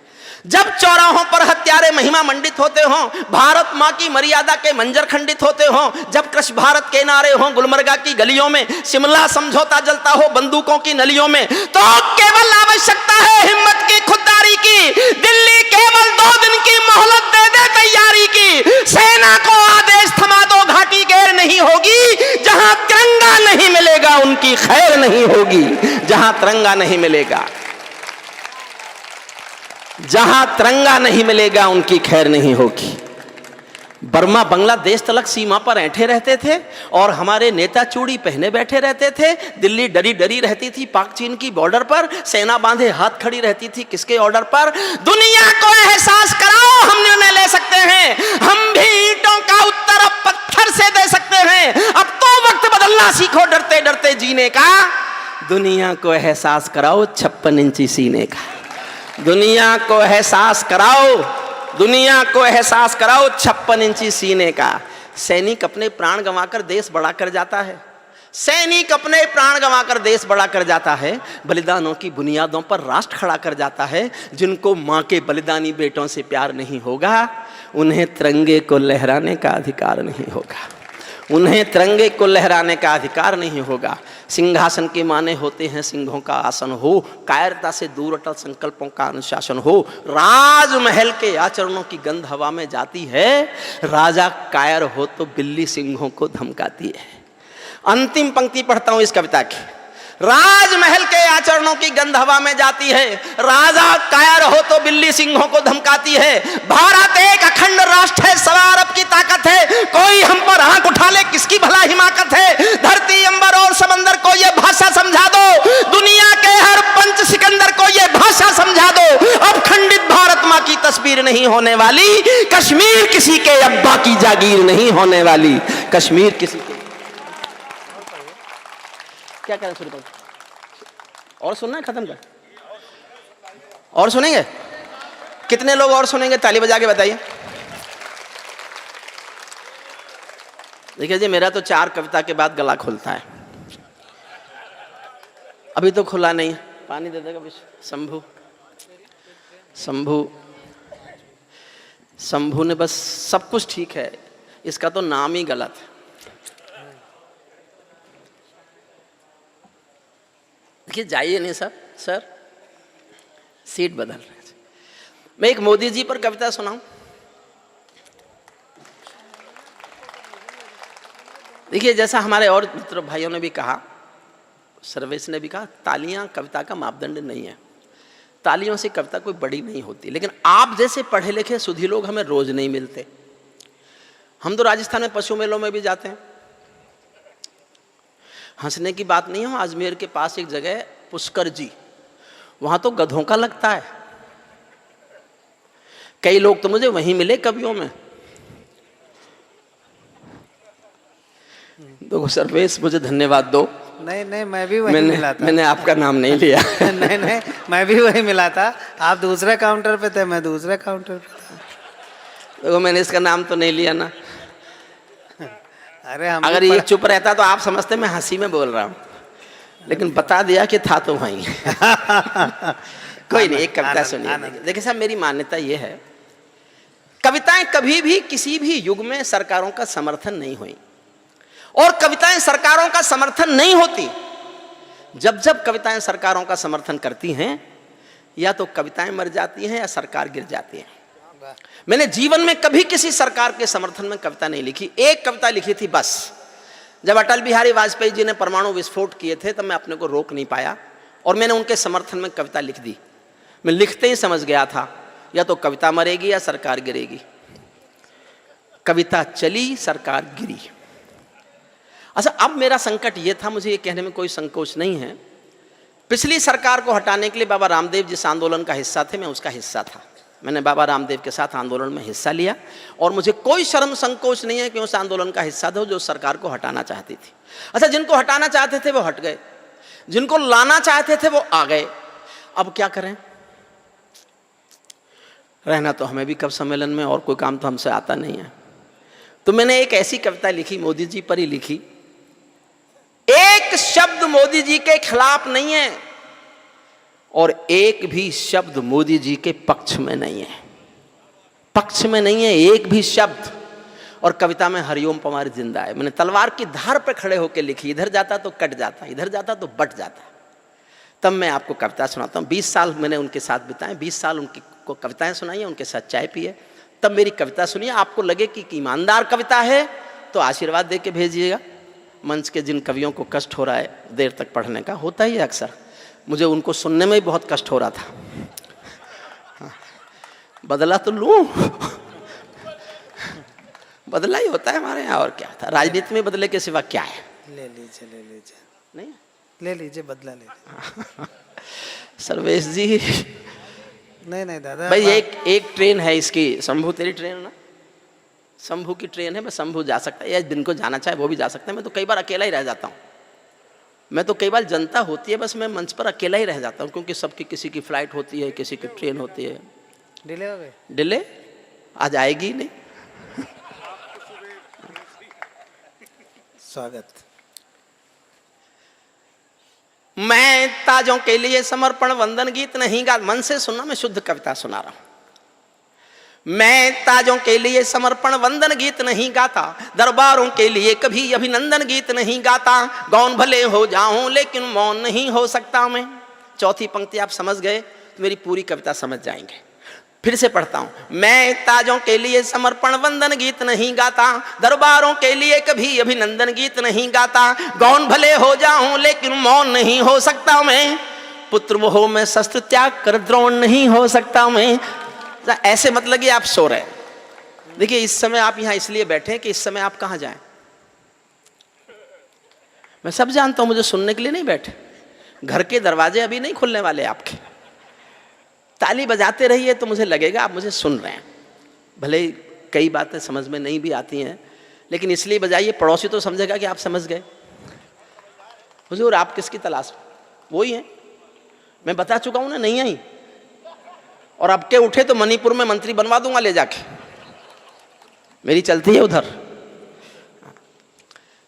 जब चौराहों पर हत्यारे महिमा मंडित होते हों, भारत मां की मर्यादा के मंजर खंडित होते हों, जब कृष्ण भारत के नारे हों गुलमर्गा की गलियों में, शिमला समझौता जलता हो बंदूकों की नलियों में, तो केवल आवश्यकता है हिम्मत की, खुददारी की। दिल्ली केवल 2 दिन की मोहलत दे दे तैयारी की। सेना को आदेश थमा दो, घाटी गैर नहीं होगी। जहां तिरंगा नहीं मिलेगा उनकी खैर नहीं होगी। जहां तिरंगा नहीं मिलेगा, जहां तिरंगा नहीं मिलेगा उनकी खैर नहीं होगी। बर्मा बांग्लादेश तलक सीमा पर ऐंठे रहते थे और हमारे नेता चूड़ी पहने बैठे रहते थे। दिल्ली डरी डरी रहती थी पाक चीन की बॉर्डर पर, सेना बांधे हाथ खड़ी रहती थी किसके ऑर्डर पर? दुनिया को एहसास कराओ हम निर्णय ले सकते हैं, हम भी ईंटों का उत्तर अब पत्थर से दे सकते हैं। अब तो वक्त बदलना सीखो डरते डरते जीने का। दुनिया को एहसास कराओ 56 इंची सीने का। दुनिया को एहसास कराओ, दुनिया को एहसास कराओ 56 इंची सीने का। सैनिक अपने प्राण गंवाकर देश बड़ा कर जाता है। सैनिक अपने प्राण गंवाकर देश बड़ा कर जाता है। बलिदानों की बुनियादों पर राष्ट्र खड़ा कर जाता है। जिनको मां के बलिदानी बेटों से प्यार नहीं होगा, उन्हें तिरंगे को लहराने का अधिकार नहीं होगा। उन्हें तिरंगे को लहराने का अधिकार नहीं होगा। सिंहासन के माने होते हैं सिंहों का आसन हो, कायरता से दूर अटल संकल्पों का अनुशासन हो। राजमहल के आचरणों की गंध हवा में जाती है, राजा कायर हो तो बिल्ली सिंहों को धमकाती है। अंतिम पंक्ति पढ़ता हूं इस कविता की। राजमहल के आचरणों की गंध हवा में जाती है, राजा कायर हो तो बिल्ली सिंहों को धमकाती है। भारत एक अखंड राष्ट्र है, सवा अरब की ताकत है। कोई हम पर आंख उठा ले किसकी भला हिमाकत है। धरती अंबर और समंदर को ये भाषा समझा दो, दुनिया के हर पंच सिकंदर को ये भाषा समझा दो। अब खंडित भारत मां की तस्वीर नहीं होने वाली, कश्मीर किसी के अब्बा की जागीर नहीं होने वाली। कश्मीर किसी के क्या करें शुरू और सुनना है, खत्म कर और सुनेंगे? कितने लोग और सुनेंगे? ताली बजा के बताइए। देखिए जी, मेरा तो 4 कविता के बाद गला खुलता है, अभी तो खुला नहीं। पानी दे देगा शंभू। शंभू शंभू ने बस सब कुछ ठीक है, इसका तो नाम ही गलत है। देखिए जाइए नहीं सर सीट बदल रहे। मैं एक मोदी जी पर कविता सुनाऊं। देखिए जैसा हमारे और मित्र भाइयों ने भी कहा, सर्वेश ने भी कहा, तालियां कविता का मापदंड नहीं है। तालियों से कविता कोई बड़ी नहीं होती, लेकिन आप जैसे पढ़े लिखे सुधी लोग हमें रोज नहीं मिलते। हम तो राजस्थान में पशु मेलों में भी जाते हैं। हंसने की बात नहीं है, अजमेर के पास एक जगह पुष्कर जी, वहां तो गधों का लगता है। कई लोग तो मुझे वहीं मिले कवियों में। तो सर्वेश मुझे धन्यवाद दो। नहीं मैं भी वहीं मिला था। मैंने आपका नाम नहीं लिया। नहीं मैं भी वहीं मिला था। आप दूसरे काउंटर पे थे, मैं दूसरे काउंटर पे था। देखो मैंने इसका नाम तो नहीं लिया ना। अरे हम अगर ये चुप रहता तो आप समझते मैं हंसी में बोल रहा हूँ। लेकिन बता दिया कि था तो वहीं। कोई नहीं, एक कविता सुनिए। देखिए साहब, मेरी मान्यता ये है, कविताएं कभी भी किसी भी युग में सरकारों का समर्थन नहीं हुई, और कविताएं सरकारों का समर्थन नहीं होती। जब जब कविताएं सरकारों का समर्थन करती हैं, या तो कविताएं मर जाती हैं या सरकार गिर जाती है। मैंने जीवन में कभी किसी सरकार के समर्थन में कविता नहीं लिखी। एक कविता लिखी थी बस, जब अटल बिहारी वाजपेयी जी ने परमाणु विस्फोट किए थे, तब मैं अपने को रोक नहीं पाया और मैंने उनके समर्थन में कविता लिख दी। मैं लिखते ही समझ गया था, या तो कविता मरेगी या सरकार गिरेगी। कविता चली, सरकार गिरी। अच्छा, अब मेरा संकट ये था, मुझे ये कहने में कोई संकोच नहीं है, पिछली सरकार को हटाने के लिए बाबा रामदेव जिस आंदोलन का हिस्सा थे, मैं उसका हिस्सा था। मैंने बाबा रामदेव के साथ आंदोलन में हिस्सा लिया और मुझे कोई शर्म संकोच नहीं है कि उस आंदोलन का हिस्सा था जो सरकार को हटाना चाहती थी। अच्छा, जिनको हटाना चाहते थे वो हट गए, जिनको लाना चाहते थे वो आ गए। अब क्या करें? रहना तो हमें भी कब सम्मेलन में, और कोई काम तो हमसे आता नहीं है। तो मैंने एक ऐसी कविता लिखी, मोदी जी पर ही लिखी। एक शब्द मोदी जी के खिलाफ नहीं है और एक भी शब्द मोदी जी के पक्ष में नहीं है। पक्ष में नहीं है एक भी शब्द। और कविता में हरिओम पवार जिंदा है। मैंने तलवार की धार पर खड़े होकर लिखी, इधर जाता तो कट जाता, इधर जाता तो बट जाता। तब मैं आपको कविता सुनाता हूँ। 20 साल मैंने उनके साथ बिताए, 20 साल उनकी को कविताएं सुनाई, उनके साथ चाय पिए, तब मेरी कविता सुनिए। आपको लगे कि ईमानदार कविता है तो आशीर्वाद दे के भेजिएगा। मंच के जिन कवियों को कष्ट हो रहा है देर तक पढ़ने का, होता ही है अक्सर, मुझे उनको सुनने में ही बहुत कष्ट हो रहा था। बदला तो लूं, बदला ही होता है हमारे यहाँ, और क्या था। राजनीति में बदले के सिवा क्या है? ले लीजिए नहीं, ले लीजिए, बदला ले लीजिए। सर्वेश जी, नहीं दादा भाई एक ट्रेन है इसकी, शंभू तेरी ट्रेन ना, शंभू की ट्रेन है, मैं शंभू जा सकता है, या जिनको जाना चाहे वो भी जा सकते हैं। मैं तो कई बार अकेला ही रह जाता हूँ। मैं तो कई बार जनता होती है, बस मैं मंच पर अकेला ही रह जाता हूँ, क्योंकि सबकी, किसी की फ्लाइट होती है, किसी की ट्रेन होती है। डिले हो गए? डिले आज आएगी नहीं। स्वागत। मैं ताजों के लिए समर्पण वंदन गीत नहीं गा, मन से सुनना, मैं शुद्ध कविता सुना रहा हूं। मैं ताजों के लिए समर्पण वंदन गीत नहीं गाता, दरबारों के लिए कभी अभिनंदन गीत नहीं गाता। गौन भले हो जाऊं लेकिन मौन नहीं हो सकता मैं। चौथी पंक्ति आप समझ गए तो मेरी पूरी कविता समझ जाएंगे। फिर से पढ़ता हूं। मैं ताजों के लिए समर्पण वंदन गीत नहीं गाता, दरबारों के लिए कभी अभिनंदन गीत नहीं गाता। गौन भले हो जाऊं लेकिन मौन नहीं हो सकता मैं। पुत्र मोह में शस्त्र त्याग कर द्रोण नहीं हो सकता मैं। ऐसे मतलब कि आप सो रहे। देखिए, इस समय आप यहां इसलिए बैठे कि इस समय आप कहां जाएं। मैं सब जानता हूं, मुझे सुनने के लिए नहीं बैठे। घर के दरवाजे अभी नहीं खुलने वाले आपके। ताली बजाते रहिए तो मुझे लगेगा आप मुझे सुन रहे हैं। भले ही कई बातें समझ में नहीं भी आती हैं, लेकिन इसलिए बजाइए, पड़ोसी तो समझेगा कि आप समझ गए। हुजूर आप किसकी तलाश? वही है, मैं बता चुका हूं ना, नहीं आई। और अब के उठे तो मणिपुर में मंत्री बनवा दूंगा ले जाके, मेरी चलती है उधर।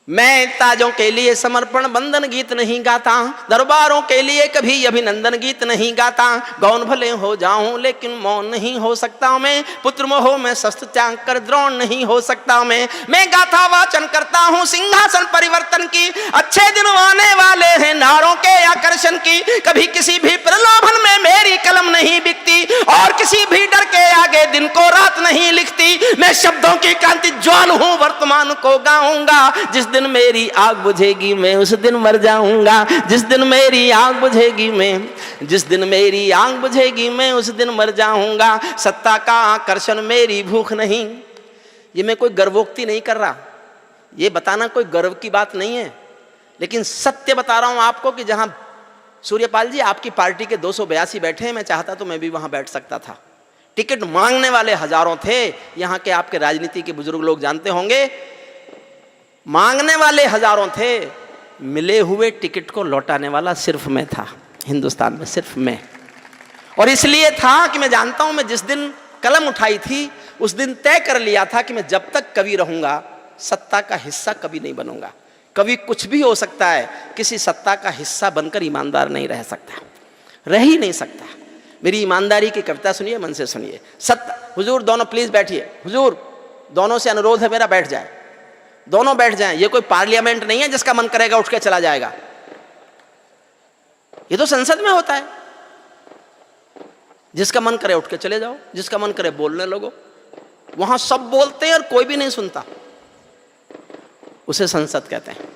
मैं ताजों के लिए समर्पण वंदन गीत नहीं गाता, दरबारों के लिए कभी अभिनंदन गीत नहीं गाता। गौन भले हो जाऊं लेकिन मौन नहीं हो सकता मैं। पुत्र मोह में शस्त्र त्याग कर द्रोण नहीं हो सकता मैं गाथा वाचन करता हूं सिंहासन परिवर्तन की। अच्छे दिन आने वाले हैं नारों के आकर्षण की। कभी किसी भी प्रलोभन में मेरी कलम नहीं बिकती, और किसी भी डर के आगे दिन को रात नहीं लिखती। मैं शब्दों की क्रांति ज्वाल हूं, वर्तमान को गाऊंगा। जिस दिन मेरी आग बुझेगी मैं उस दिन मर जाऊंगा। जिस दिन मेरी आग बुझेगी मैं, जिस दिन मेरी आग बुझेगी मैं उस दिन मर जाऊंगा। सत्ता का आकर्षण मेरी भूख नहीं। ये मैं कोई गर्वोक्ति नहीं कर रहा, ये बताना कोई गर्व की बात नहीं है, लेकिन सत्य बता रहा हूं आपको कि जहां सूर्यपाल जी आपकी पार्टी के 282 बैठे हैं, मैं चाहता तो मैं भी वहां बैठ सकता था। टिकट मांगने वाले हजारों थे। यहां के आपके राजनीति के बुजुर्ग लोग जानते होंगे, मांगने वाले हजारों थे, मिले हुए टिकट को लौटाने वाला सिर्फ मैं था हिंदुस्तान में, सिर्फ मैं। और इसलिए था कि मैं जानता हूं, मैं जिस दिन कलम उठाई थी उस दिन तय कर लिया था कि मैं जब तक कवि रहूंगा सत्ता का हिस्सा कभी नहीं बनूंगा। कवि कुछ भी हो सकता है, किसी सत्ता का हिस्सा बनकर ईमानदार नहीं रह सकता, रह ही नहीं सकता। मेरी ईमानदारी की कविता सुनिए, मन से सुनिए। सत्ता, हुजूर दोनों प्लीज बैठिए, हुजूर दोनों से अनुरोध है मेरा, बैठ जाए, दोनों बैठ जाएं। ये कोई पार्लियामेंट नहीं है जिसका मन करेगा उठ के चला जाएगा, ये तो संसद में होता है। जिसका मन करे उठ के चले जाओ, जिसका मन करे बोलने लगो। वहां सब बोलते हैं और कोई भी नहीं सुनता, उसे संसद कहते हैं।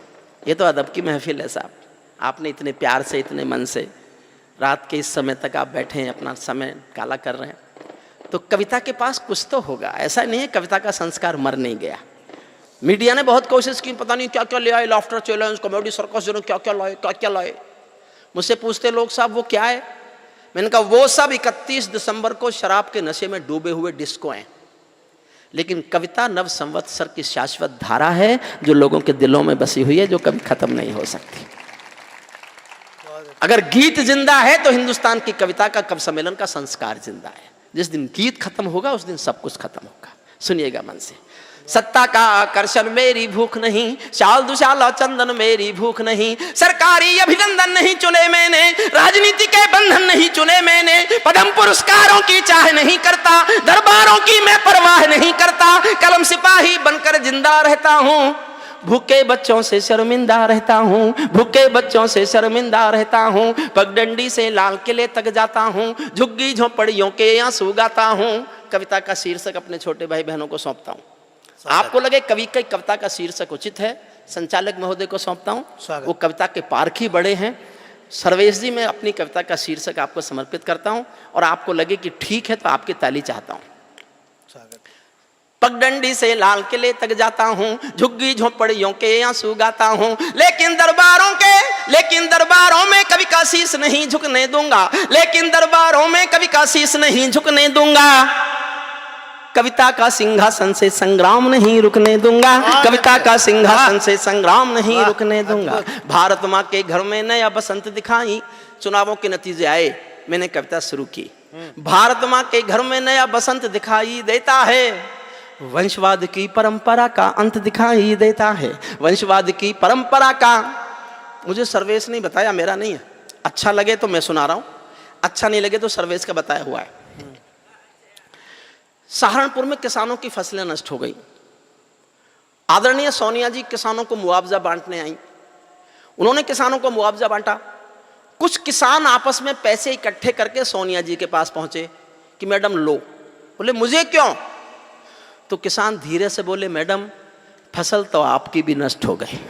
ये तो अदब की महफिल है साहब। आपने इतने प्यार से, इतने मन से रात के इस समय तक आप बैठे हैं, अपना समय काला कर रहे हैं, तो कविता के पास कुछ तो होगा। ऐसा नहीं है कविता का संस्कार मर नहीं गया। मीडिया ने बहुत कोशिश की, पता नहीं क्या क्या ले आए, लाफ्टर चैलेंज, कॉमेडी सर्कस, क्या क्या लाए, क्या क्या लाए। मुझसे पूछते लोग, साहब वो क्या है? मैंने कहा वो सब 31 दिसंबर को शराब के नशे में डूबे हुए डिस्को हैं, लेकिन कविता नव संवत्सर की शाश्वत धारा है जो लोगों के दिलों में बसी हुई है, जो कभी खत्म नहीं हो सकती। अगर गीत जिंदा है तो हिंदुस्तान की कविता का कवि सम्मेलन का संस्कार जिंदा है। जिस दिन गीत खत्म होगा उस दिन सब कुछ खत्म होगा। सुनिएगा मन से। सत्ता का आकर्षण मेरी भूख नहीं, शाल दुशाला चंदन मेरी भूख नहीं, सरकारी अभिनंदन नहीं चुने मैंने, राजनीति के बंधन नहीं चुने मैंने, पद्म पुरस्कारों की चाह नहीं करता, दरबारों की मैं परवाह नहीं करता, कलम सिपाही बनकर जिंदा रहता हूँ, भूखे बच्चों से शर्मिंदा रहता हूँ, भूखे बच्चों से शर्मिंदा रहता हूँ, पगडंडी से लाल किले तक जाता हूँ, झुग्गी झोपड़ियों के आंसू गाता हूँ। कविता का शीर्षक अपने छोटे भाई बहनों को सौंपता हूँ। आपको लगे कवि की कविता का शीर्षक उचित है, संचालक महोदय को सौंपता हूँ। वो कविता के पारखी बड़े हैं। सर्वेश जी, मैं अपनी कविता का शीर्षक आपको समर्पित करता हूँ और आपको लगे कि ठीक है तो आपकी ताली चाहता हूँ। पगडंडी से लाल किले तक जाता हूँ, झुग्गी झोपड़ियों के आंसू गाता हूँ, लेकिन दरबारों में कवि का शीश नहीं झुकने दूंगा, लेकिन दरबारों में कवि का शीश नहीं झुकने दूंगा, कविता का सिंहासन से संग्राम नहीं रुकने दूंगा, कविता का सिंहासन से संग्राम नहीं रुकने दूंगा। भारत माँ के घर में नया बसंत दिखाई, चुनावों के नतीजे आए, मैंने कविता शुरू की। भारत माँ के घर में नया बसंत दिखाई देता है, वंशवाद की परंपरा का अंत दिखाई देता है, वंशवाद की परंपरा का। मुझे सर्वेश नहीं बताया, मेरा नहीं है। अच्छा लगे तो मैं सुना रहा हूं, अच्छा नहीं लगे तो सर्वेश का बताया हुआ है। सहारनपुर में किसानों की फसलें नष्ट हो गई। आदरणीय सोनिया जी किसानों को मुआवजा बांटने आई, उन्होंने किसानों को मुआवजा बांटा। कुछ किसान आपस में पैसे इकट्ठे करके सोनिया जी के पास पहुंचे कि मैडम लो। बोले मुझे क्यों? तो किसान धीरे से बोले, मैडम फसल तो आपकी भी नष्ट हो गई।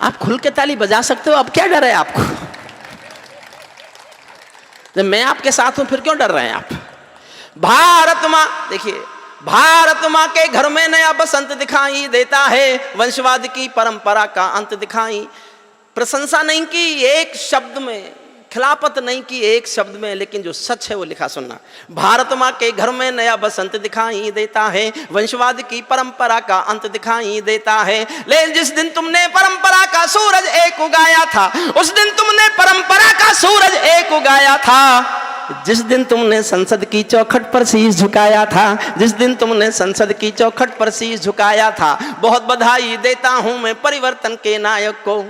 आप खुल के ताली बजा सकते हो, अब क्या डर है आपको? जब मैं आपके साथ हूं फिर क्यों डर रहे हैं आप? भारत मां, देखिए, भारत मां के घर में नया बसंत दिखाई देता है, वंशवाद की परंपरा का अंत दिखाई। प्रशंसा नहीं की एक शब्द में, खिलाफत नहीं की एक शब्द में, लेकिन जो सच है वो लिखा सुनना। भारत माँ के घर में नया बसंत दिखाई देता है, वंशवाद की परंपरा का अंत दिखाई देता है। लेकिन जिस दिन तुमने परंपरा का सूरज एक उगाया था, उस दिन तुमने परंपरा का सूरज एक उगाया था। जिस दिन तुमने संसद की चौखट पर शीश झुकाया था, जिस दिन तुमने संसद की चौखट पर शीश झुकाया था, बहुत बधाई देता हूं मैं परिवर्तन के नायक को।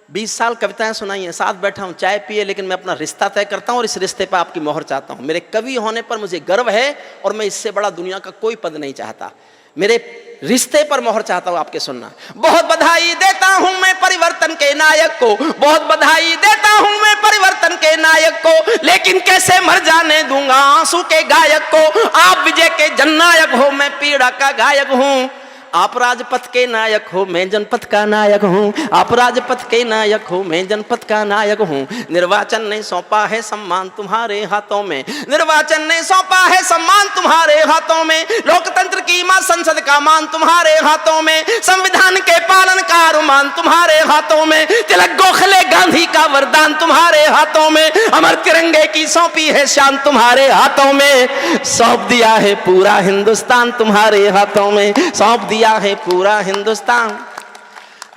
20 साल कविताएं सुनाई हैं, साथ बैठा हूं, चाय पिए, लेकिन मैं अपना रिश्ता तय करता हूं और इस रिश्ते पर आपकी मोहर चाहता हूं। मेरे कवि होने पर मुझे गर्व है और मैं इससे बड़ा दुनिया का कोई पद नहीं चाहता। मेरे रिश्ते पर मोहर चाहता हूं आपके सुनना। बहुत बधाई देता हूं मैं परिवर्तन के नायक को, बहुत बधाई देता हूं मैं परिवर्तन के नायक को, लेकिन कैसे मर जाने दूंगा आंसू के गायक को। आप विजय के जननायक हो, मैं पीड़ा का गायक हूं। आप राजपथ के नायक हो, मैं जनपथ का नायक हूँ। आप राजपथ के नायक हो, मैं जनपथ का नायक हूँ। निर्वाचन ने सौंपा है सम्मान तुम्हारे हाथों में, निर्वाचन ने सौंपा है सम्मान तुम्हारे हाथों में। लोकतंत्र की मां संसद का मान तुम्हारे हाथों में, संविधान के पालन का अरमान तुम्हारे हाथों में। तिलक गोखले गांधी का वरदान तुम्हारे हाथों में, अमर तिरंगे की सौंपी है शान तुम्हारे हाथों में। सौंप दिया है पूरा हिंदुस्तान तुम्हारे हाथों में, सौंप दिया है पूरा हिंदुस्तान।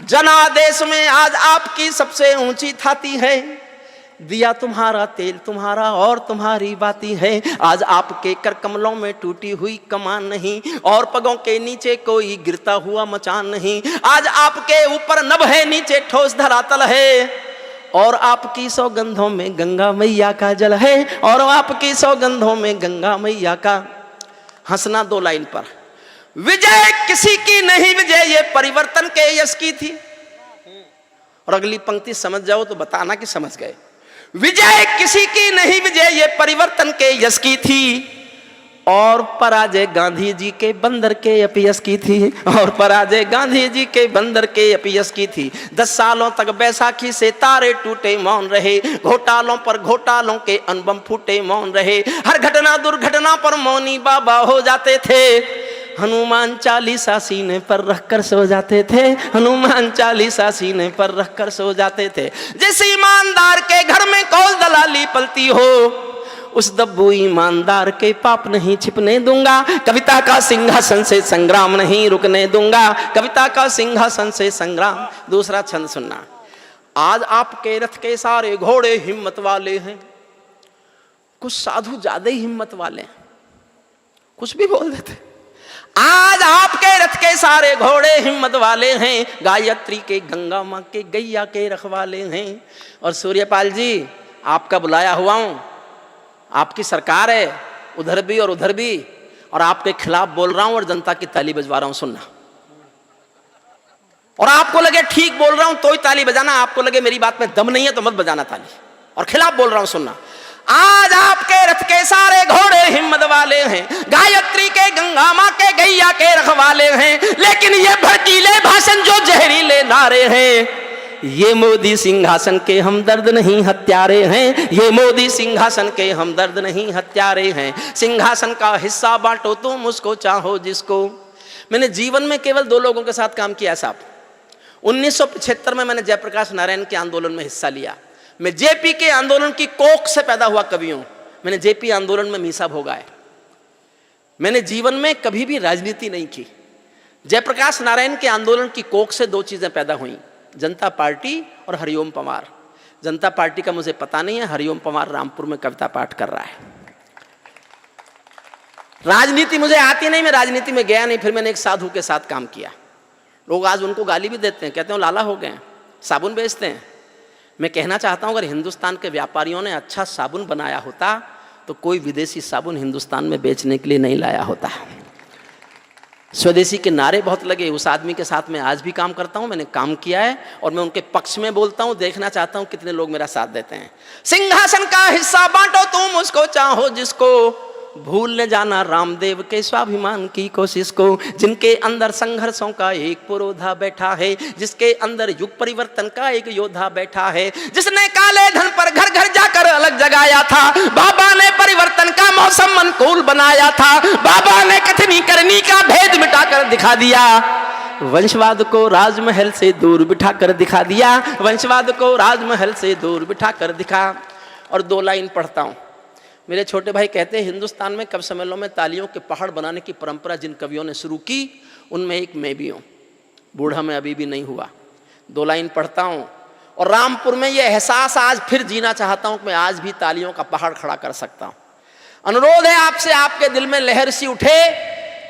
जनादेश में आज आपकी सबसे ऊंची थाती है, दिया तुम्हारा तेल तुम्हारा और तुम्हारी बाती है। आज आपके कर कमलों में टूटी हुई कमान नहीं और पगों के नीचे कोई गिरता हुआ मचान नहीं। आज आपके ऊपर नभ है नीचे ठोस धरातल है और आपकी सौगंधों में गंगा मैया का जल है और आपकी सौगंधों में गंगा मैया का। हंसना 2 लाइन पर। विजय किसी की नहीं, विजय ये परिवर्तन के यश की थी। और अगली पंक्ति समझ जाओ तो बताना कि समझ गए। विजय किसी की नहीं, विजय ये परिवर्तन के यश की थी और पराजय गांधी जी के बंदर के अपयश की थी और पराजय गांधी जी के बंदर के अपयश की थी। 10 सालों तक बैसाखी से तारे टूटे मौन रहे, घोटालों पर घोटालों के अनबम फूटे मौन रहे। हर घटना दुर्घटना पर मौनी बाबा हो जाते थे। हनुमान चालीसा सीने पर रखकर सो जाते थे, हनुमान चालीसा सीने पर रखकर सो जाते थे। जिस ईमानदार के घर में कौल दलाली पलती हो उस दब्बू ईमानदार के पाप नहीं छिपने दूंगा। कविता का सिंहासन से संग्राम नहीं रुकने दूंगा, कविता का सिंहासन से संग्राम। दूसरा छंद सुनना। आज आपके रथ के सारे घोड़े हिम्मत वाले हैं। कुछ साधु ज्यादा ही हिम्मत वाले हैं, कुछ भी बोल देते। आज आपके रथ के सारे घोड़े हिम्मत वाले हैं, गायत्री के गंगा माँ के गैया के रखवाले हैं। और सूर्यपाल जी आपका बुलाया हुआ हूं, आपकी सरकार है उधर भी और उधर भी, और आपके खिलाफ बोल रहा हूं और जनता की ताली बजवा रहा हूं। सुनना। और आपको लगे ठीक बोल रहा हूं तो ही ताली बजाना, आपको लगे मेरी बात में दम नहीं है तो मत बजाना ताली। और खिलाफ बोल रहा हूं सुनना। आज आपके रथ के सारे घोड़े हिम्मत वाले हैं, गायत्री के गंगा माँ के गैया के रखवाले हैं। लेकिन ये भड़कीले भाषण जो जहरीले नारे हैं, ये मोदी सिंहासन के हमदर्द नहीं हत्यारे हैं, ये मोदी सिंहासन के हमदर्द नहीं हत्यारे हैं। सिंहासन का हिस्सा बांटो तुम उसको चाहो जिसको। मैंने जीवन में केवल 2 लोगों के साथ काम किया साहब। 1975 में मैंने जयप्रकाश नारायण के आंदोलन में हिस्सा लिया। मैं जेपी के आंदोलन की कोख से पैदा हुआ कवि हूं। मैंने जेपी आंदोलन में मीसा भोगा है। मैंने जीवन में कभी भी राजनीति नहीं की। जयप्रकाश नारायण के आंदोलन की कोख से 2 चीजें पैदा हुई, जनता पार्टी और हरिओम पंवार। जनता पार्टी का मुझे पता नहीं है, हरिओम पंवार रामपुर में कविता पाठ कर रहा है। राजनीति मुझे आती नहीं, मैं राजनीति में गया नहीं। फिर मैंने एक साधु के साथ काम किया। लोग आज उनको गाली भी देते हैं, कहते हैं लाला हो गए, साबुन बेचते हैं। मैं कहना चाहता हूं अगर हिंदुस्तान के व्यापारियों ने अच्छा साबुन बनाया होता तो कोई विदेशी साबुन हिंदुस्तान में बेचने के लिए नहीं लाया होता। स्वदेशी के नारे बहुत लगे। उस आदमी के साथ मैं आज भी काम करता हूं, मैंने काम किया है और मैं उनके पक्ष में बोलता हूं। देखना चाहता हूं कितने लोग मेरा साथ देते हैं। सिंहासन का हिस्सा बांटो तुम उसको चाहो जिसको, भूल न जाना रामदेव के स्वाभिमान की कोशिश को। जिनके अंदर संघर्षों का एक पुरोधा बैठा है, जिसके अंदर युग परिवर्तन का एक योद्धा बैठा है, जिसने काले धन पर घर घर जाकर अलग जगाया था। बाबा ने परिवर्तन का मौसम अनुकूल बनाया था। बाबा ने कथनी करनी का भेद मिटाकर दिखा दिया। वंशवाद को राजमहल से दूर बिठाकर दिखा दिया। वंशवाद को राजमहल से दूर बिठाकर दिखा। और 2 लाइन पढ़ता हूं। मेरे छोटे भाई कहते हैं हिंदुस्तान में कवि सम्मेलनों में तालियों के पहाड़ बनाने की परंपरा जिन कवियों ने शुरू की उनमें एक मैं भी हूं। बूढ़ा मैं अभी भी नहीं हुआ। 2 लाइन पढ़ता हूं। और रामपुर में यह एहसास आज फिर जीना चाहता हूं कि मैं आज भी तालियों का पहाड़ खड़ा कर सकता हूं। अनुरोध है आपसे, आपके दिल में लहर सी उठे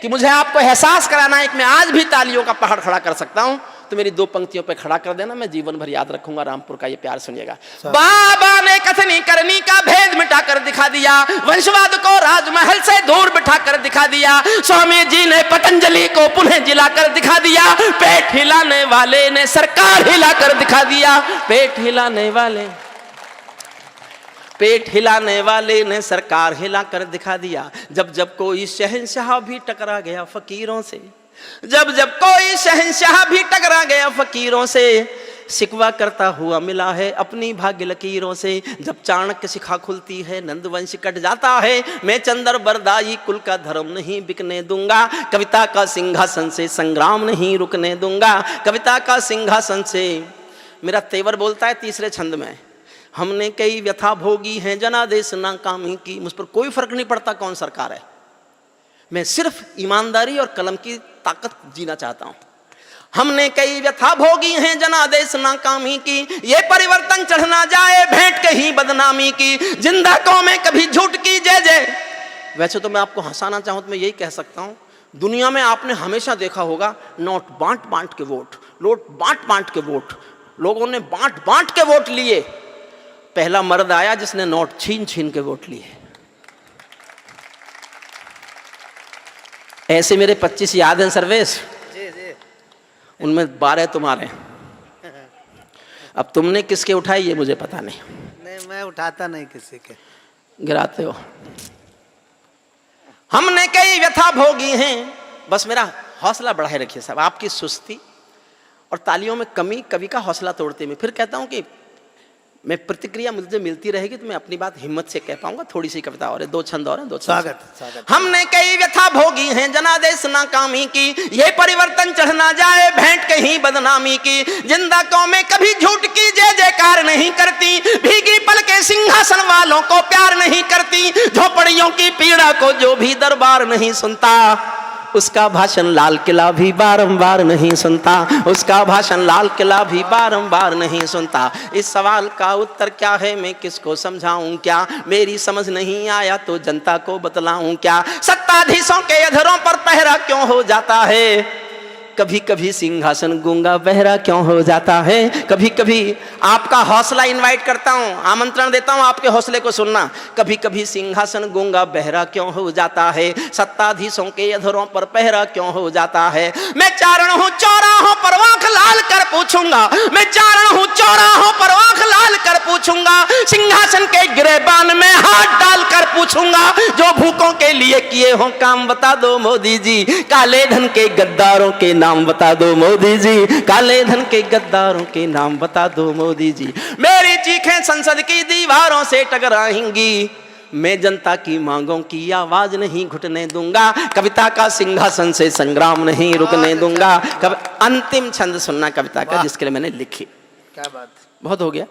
कि मुझे आपको एहसास कराना है कि मैं आज भी तालियों का पहाड़ खड़ा कर सकता हूं, तो मेरी 2 पंक्तियों पे खड़ा कर देना। मैं जीवन भर याद रखूंगा। रामपुर का ये प्यार सुनिएगा। बाबा ने कथनी करनी का भेद मिटाकर दिखा दिया। वंशवाद को राजमहल से दूर बिठाकर दिखा दिया। स्वामी जी ने पतंजलि को पुनः जिलाकर दिखा दिया। पेट हिलाने वाले ने सरकार हिलाकर दिखा दिया। पेट हिलाने वाले ने सरकार हिलाकर दिखा दिया। जब जब कोई शहंशाह भी टकरा गया फकीरों से, जब जब कोई शहंशाह भी टकरा गया फकीरों से, शिकवा करता हुआ मिला है अपनी भाग्य लकीरों से। जब चाणक्य शिखा खुलती है नंदवंश कट जाता है। मैं चंद्र बरदाई कुल का धर्म नहीं बिकने दूंगा। कविता का सिंहासन से संग्राम नहीं रुकने दूंगा। कविता का सिंहासन से। मेरा तेवर बोलता है 3रे छंद में, हमने कई व्यथा भोगी हैं जनादेश नाकामी की। मुझ पर कोई फर्क नहीं पड़ता कौन सरकार है, मैं सिर्फ ईमानदारी और कलम की ताकत जीना चाहता हूं। हमने कई व्यथा भोगी हैं जनादेश नाकामी की, ये परिवर्तन चढ़ना जाए भेंट कहीं बदनामी की, जिंदा कौमें कभी झूठ की जय जय। वैसे तो मैं आपको हंसाना चाहूं तो मैं यही कह सकता हूं, दुनिया में आपने हमेशा देखा होगा नोट बांट बांट के वोट, नोट बांट बांट के वोट, लोगों ने बांट बांट के वोट लिए। पहला मर्द आया जिसने नोट छीन छीन के वोट लिए। ऐसे मेरे 25 याद हैं सर्वेश, उनमें 12 तुम्हारे। अब तुमने किसके उठाई ये मुझे पता नहीं। नहीं, मैं उठाता नहीं किसी के, गिराते हो। हमने कई व्यथा भोगी हैं, बस मेरा हौसला बढ़ाए रखिए साहब। आपकी सुस्ती और तालियों में कमी कवि का हौसला तोड़ती है। मैं फिर कहता हूं कि मैं प्रतिक्रिया मुझे मिलती रहेगी तो मैं अपनी बात हिम्मत से कह पाऊंगा। थोड़ी सी कविता और है, 2 छंद और हैं, 2 स्वागत। हमने कई व्यथा भोगी हैं जनादेश नाकामी की, ये परिवर्तन चढ़ना जाए भेंट कहीं बदनामी की, जिंदा कौमें कभी झूठ की जय जयकार नहीं करती, भीगी पल के सिंहासन वालों को प्यार नहीं करती, झोपड़ियों की पीड़ा को जो भी दरबार नहीं सुनता, उसका भाषण लाल किला भी बारंबार नहीं सुनता, उसका भाषण लाल किला भी बारंबार नहीं सुनता। इस सवाल का उत्तर क्या है मैं किसको समझाऊं क्या, मेरी समझ नहीं आया तो जनता को बतलाऊं क्या, सत्ताधीशों के अधरों पर पहरा क्यों हो जाता है, कभी कभी सिंहासन गूंगा बहरा क्यों हो जाता है, कभी कभी आपका हौसला इनवाइट करता हूं, आमंत्रण देता हूं आपके हौसले को सुनना, कभी कभी सिंहासन गूंगा बहरा क्यों हो जाता है, सत्ताधीशों के अधरों पर पहरा क्यों हो जाता है। मैं चारण हूं चौराहों पर आंख लाल कर पूछूंगा, मैं चारण हूं चौराहों पर आंख लाल कर पूछूंगा, सिंहासन के गिरेबान में हाथ डाल कर पूछूंगा, जो भूखों के लिए किए हो काम बता दो मोदी जी, काले धन के गद्दारों के नाम बता दो मोदी जी, काले धन के गद्दारों के नाम बता दो मोदी जी। मेरी चीखें संसद की दीवारों से टकराएंगी, मैं जनता की मांगों की आवाज नहीं घुटने दूंगा, कविता का सिंहासन से संग्राम नहीं रुकने दूंगा। अंतिम छंद सुनना कविता का जिसके लिए मैंने लिखी। क्या बात, बहुत हो गया,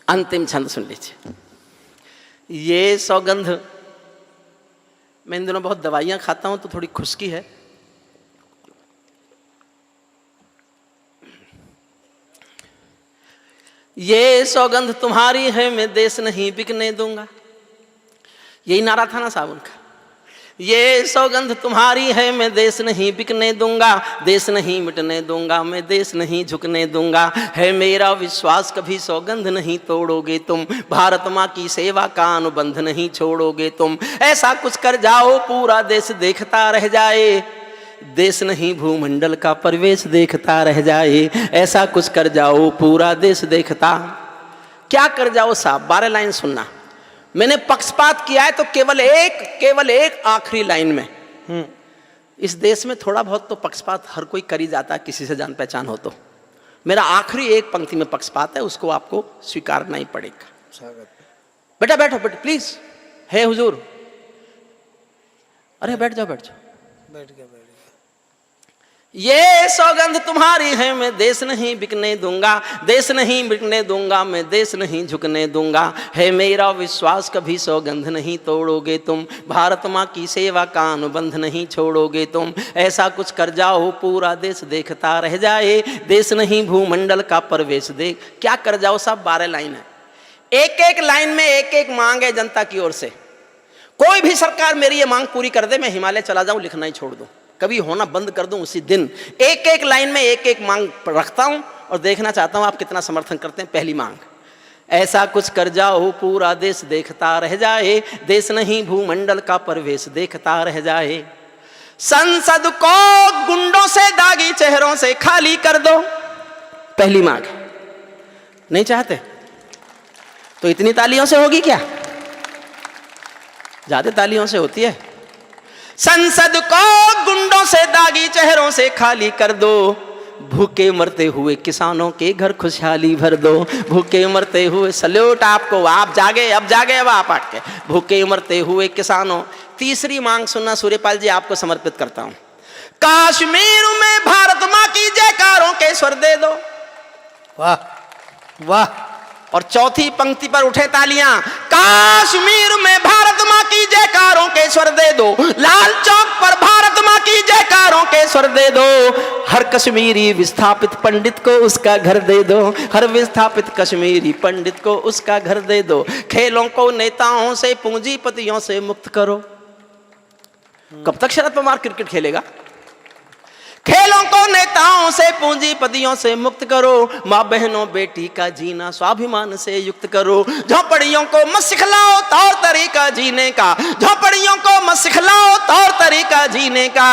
अंतिम छंद सुन लीजिए। ये सौगंध, मैं इन दिनों बहुत दवाइयां खाता हूं तो थोड़ी खुश्की है। ये सौगंध तुम्हारी है मैं देश नहीं बिकने दूंगा, यही नारा था ना साहब उनका। ये सौगंध तुम्हारी है मैं देश नहीं बिकने दूंगा, देश नहीं मिटने दूंगा मैं देश नहीं झुकने दूंगा, है मेरा विश्वास कभी सौगंध नहीं तोड़ोगे तुम, भारत माँ की सेवा का अनुबंध नहीं छोड़ोगे तुम, ऐसा कुछ कर जाओ पूरा देश देखता रह जाए, देश नहीं भूमंडल का परिवेश देखता रह जाए, ऐसा कुछ कर जाओ पूरा देश देखता। क्या कर जाओ साहब, 12 लाइन सुनना। मैंने पक्षपात किया है तो केवल एक आखिरी लाइन में। इस देश में थोड़ा बहुत तो पक्षपात हर कोई कर ही जाता है, किसी से जान पहचान हो तो। मेरा आखिरी एक पंक्ति में पक्षपात है, उसको आपको स्वीकारना ही पड़ेगा। बेटा बैठो बेटा प्लीज, है हुजूर। अरे बैठ जाओ बैठ जाओ। बैठ गया। ये सौगंध तुम्हारी है मैं देश नहीं बिकने दूंगा, देश नहीं बिकने दूंगा मैं देश नहीं झुकने दूंगा, है मेरा विश्वास कभी सौगंध नहीं तोड़ोगे तुम, भारत माँ की सेवा का अनुबंध नहीं छोड़ोगे तुम, ऐसा कुछ कर जाओ पूरा देश देखता रह जाए, देश नहीं भूमंडल का प्रवेश देख। क्या कर जाओ साहब, 12 लाइन है, एक लाइन में एक मांग है जनता की ओर से। कोई भी सरकार मेरी ये मांग पूरी कर दे, मैं हिमालय चला जाऊं, लिखना ही छोड़ दूं, कभी होना बंद कर दूं उसी दिन। एक लाइन में एक मांग रखता हूं और देखना चाहता हूं आप कितना समर्थन करते हैं। पहली मांग, ऐसा कुछ कर जाओ पूरा देश देखता रह जाए, देश नहीं भूमंडल का प्रवेश देखता रह जाए, संसद को गुंडों से दागी चेहरों से खाली कर दो। पहली मांग। नहीं चाहते तो इतनी तालियों से होगी क्या, ज्यादा तालियों से होती है। संसद को गुंडों से दागी चेहरों से खाली कर दो, भूखे मरते हुए किसानों के घर खुशहाली भर दो, भूखे मरते हुए, सल्यूट आपको, आप जागे, अब जागे, अब आप आके, भूखे मरते हुए किसानों। तीसरी मांग सुनना सूर्यपाल जी, आपको समर्पित करता हूं। कश्मीर में भारत मां की जयकारों के स्वर दे दो। वाह वाह, और चौथी पंक्ति पर उठे तालियां। कश्मीर में भारत माँ की जयकारों के स्वर दे दो, लाल चौक पर भारत माँ की जयकारों के स्वर दे दो, हर कश्मीरी विस्थापित पंडित को उसका घर दे दो, हर विस्थापित कश्मीरी पंडित को उसका घर दे दो। खेलों को नेताओं से पूंजीपतियों से मुक्त करो। कब तक शरद पवार क्रिकेट खेलेगा? खेलों को नेताओं से पूंजीपतियों से मुक्त करो, माँ बहनों बेटी का जीना स्वाभिमान से युक्त करो। झोपड़ियों को मत सिखलाओ तौर तरीका जीने का, झोपड़ियों को मत सिखलाओ तौर तरीका जीने का,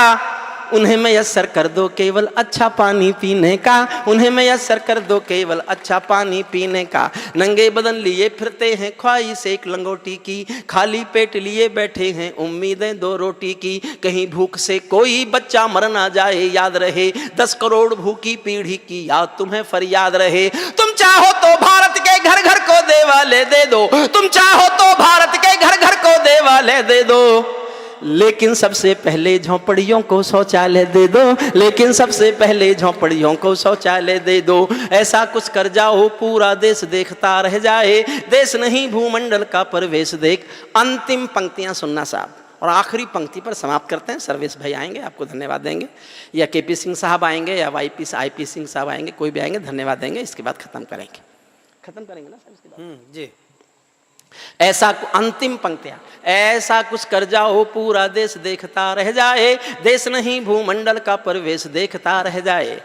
उन्हें मैसर कर दो केवल अच्छा पानी पीने का, उन्हें मैसर कर दो केवल अच्छा पानी पीने का। नंगे बदन लिए फिरते हैं ख्वाहिश एक लंगोटी की, खाली पेट लिए बैठे हैं उम्मीदें दो रोटी की। कहीं भूख से कोई बच्चा मर ना जाए याद रहे, 10 करोड़ भूखी पीढ़ी की याद तुम्हें फरियाद रहे। तुम चाहो तो भारत के घर घर को देवाले दे दो, तुम चाहो तो भारत के घर घर को देवाले दे दो, लेकिन सबसे पहले झोंपड़ियों को शौचालय दे दो, लेकिन सबसे पहले झोंपड़ियों को शौचालय दे दो। ऐसा कुछ कर जाओ पूरा देश देखता रह जाए, देश नहीं भूमंडल का परिवेश देख। अंतिम पंक्तियां सुनना साहब, और आखिरी पंक्ति पर समाप्त करते हैं। सर्वेश भाई आएंगे, आपको धन्यवाद देंगे, या केपी सिंह साहब आएंगे, या आईपी सिंह साहब आएंगे, कोई भी आएंगे, धन्यवाद देंगे। इसके बाद खत्म करेंगे ना सर इसके बाद? जी। ऐसा अंतिम पंक्तियां, ऐसा कुछ कर जाओ पूरा देश देखता रह जाए, देश नहीं भूमंडल का परिवेश देखता रह जाए।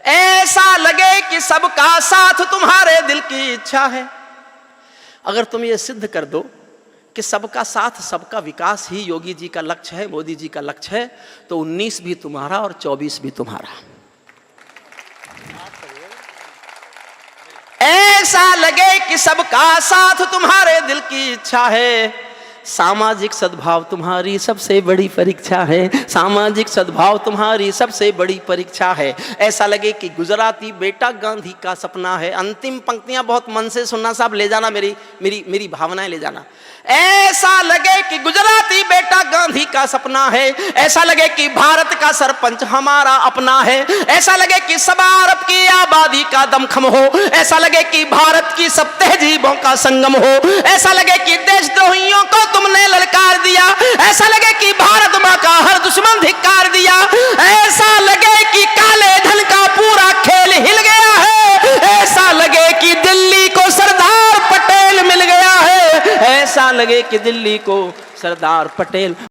ऐसा लगे कि सबका साथ तुम्हारे दिल की इच्छा है। अगर तुम ये सिद्ध कर दो कि सबका साथ सबका विकास ही योगी जी का लक्ष्य है, मोदी जी का लक्ष्य है, तो 19 भी तुम्हारा और 24 भी तुम्हारा। ऐसा लगे कि सबका साथ तुम्हारे दिल की इच्छा है, सामाजिक सद्भाव तुम्हारी सबसे बड़ी परीक्षा है, सामाजिक सद्भाव तुम्हारी सबसे बड़ी परीक्षा है। ऐसा लगे कि गुजराती बेटा गांधी का सपना है। अंतिम पंक्तियां बहुत मन से सुनना साहब, ले जाना मेरी भावनाएं ले जाना। ऐसा लगे कि गुजराती बेटा गांधी का सपना है, ऐसा लगे कि भारत का सरपंच हमारा अपना है, ऐसा लगे कि सवा अरब की आबादी का दमखम हो, ऐसा लगे कि भारत की सब तहजीबों का संगम हो, ऐसा लगे कि देशद्रोहियों को तुमने ललकार दिया, ऐसा लगे कि भारत माँ का हर दुश्मन धिक्कार दिया, ऐसा लगे कि काले धन का पूरा खेल हिल गया है, ऐसा लगे कि दिल्ली को सरदार पटेल मिल गया है, ऐसा लगे कि दिल्ली को सरदार पटेल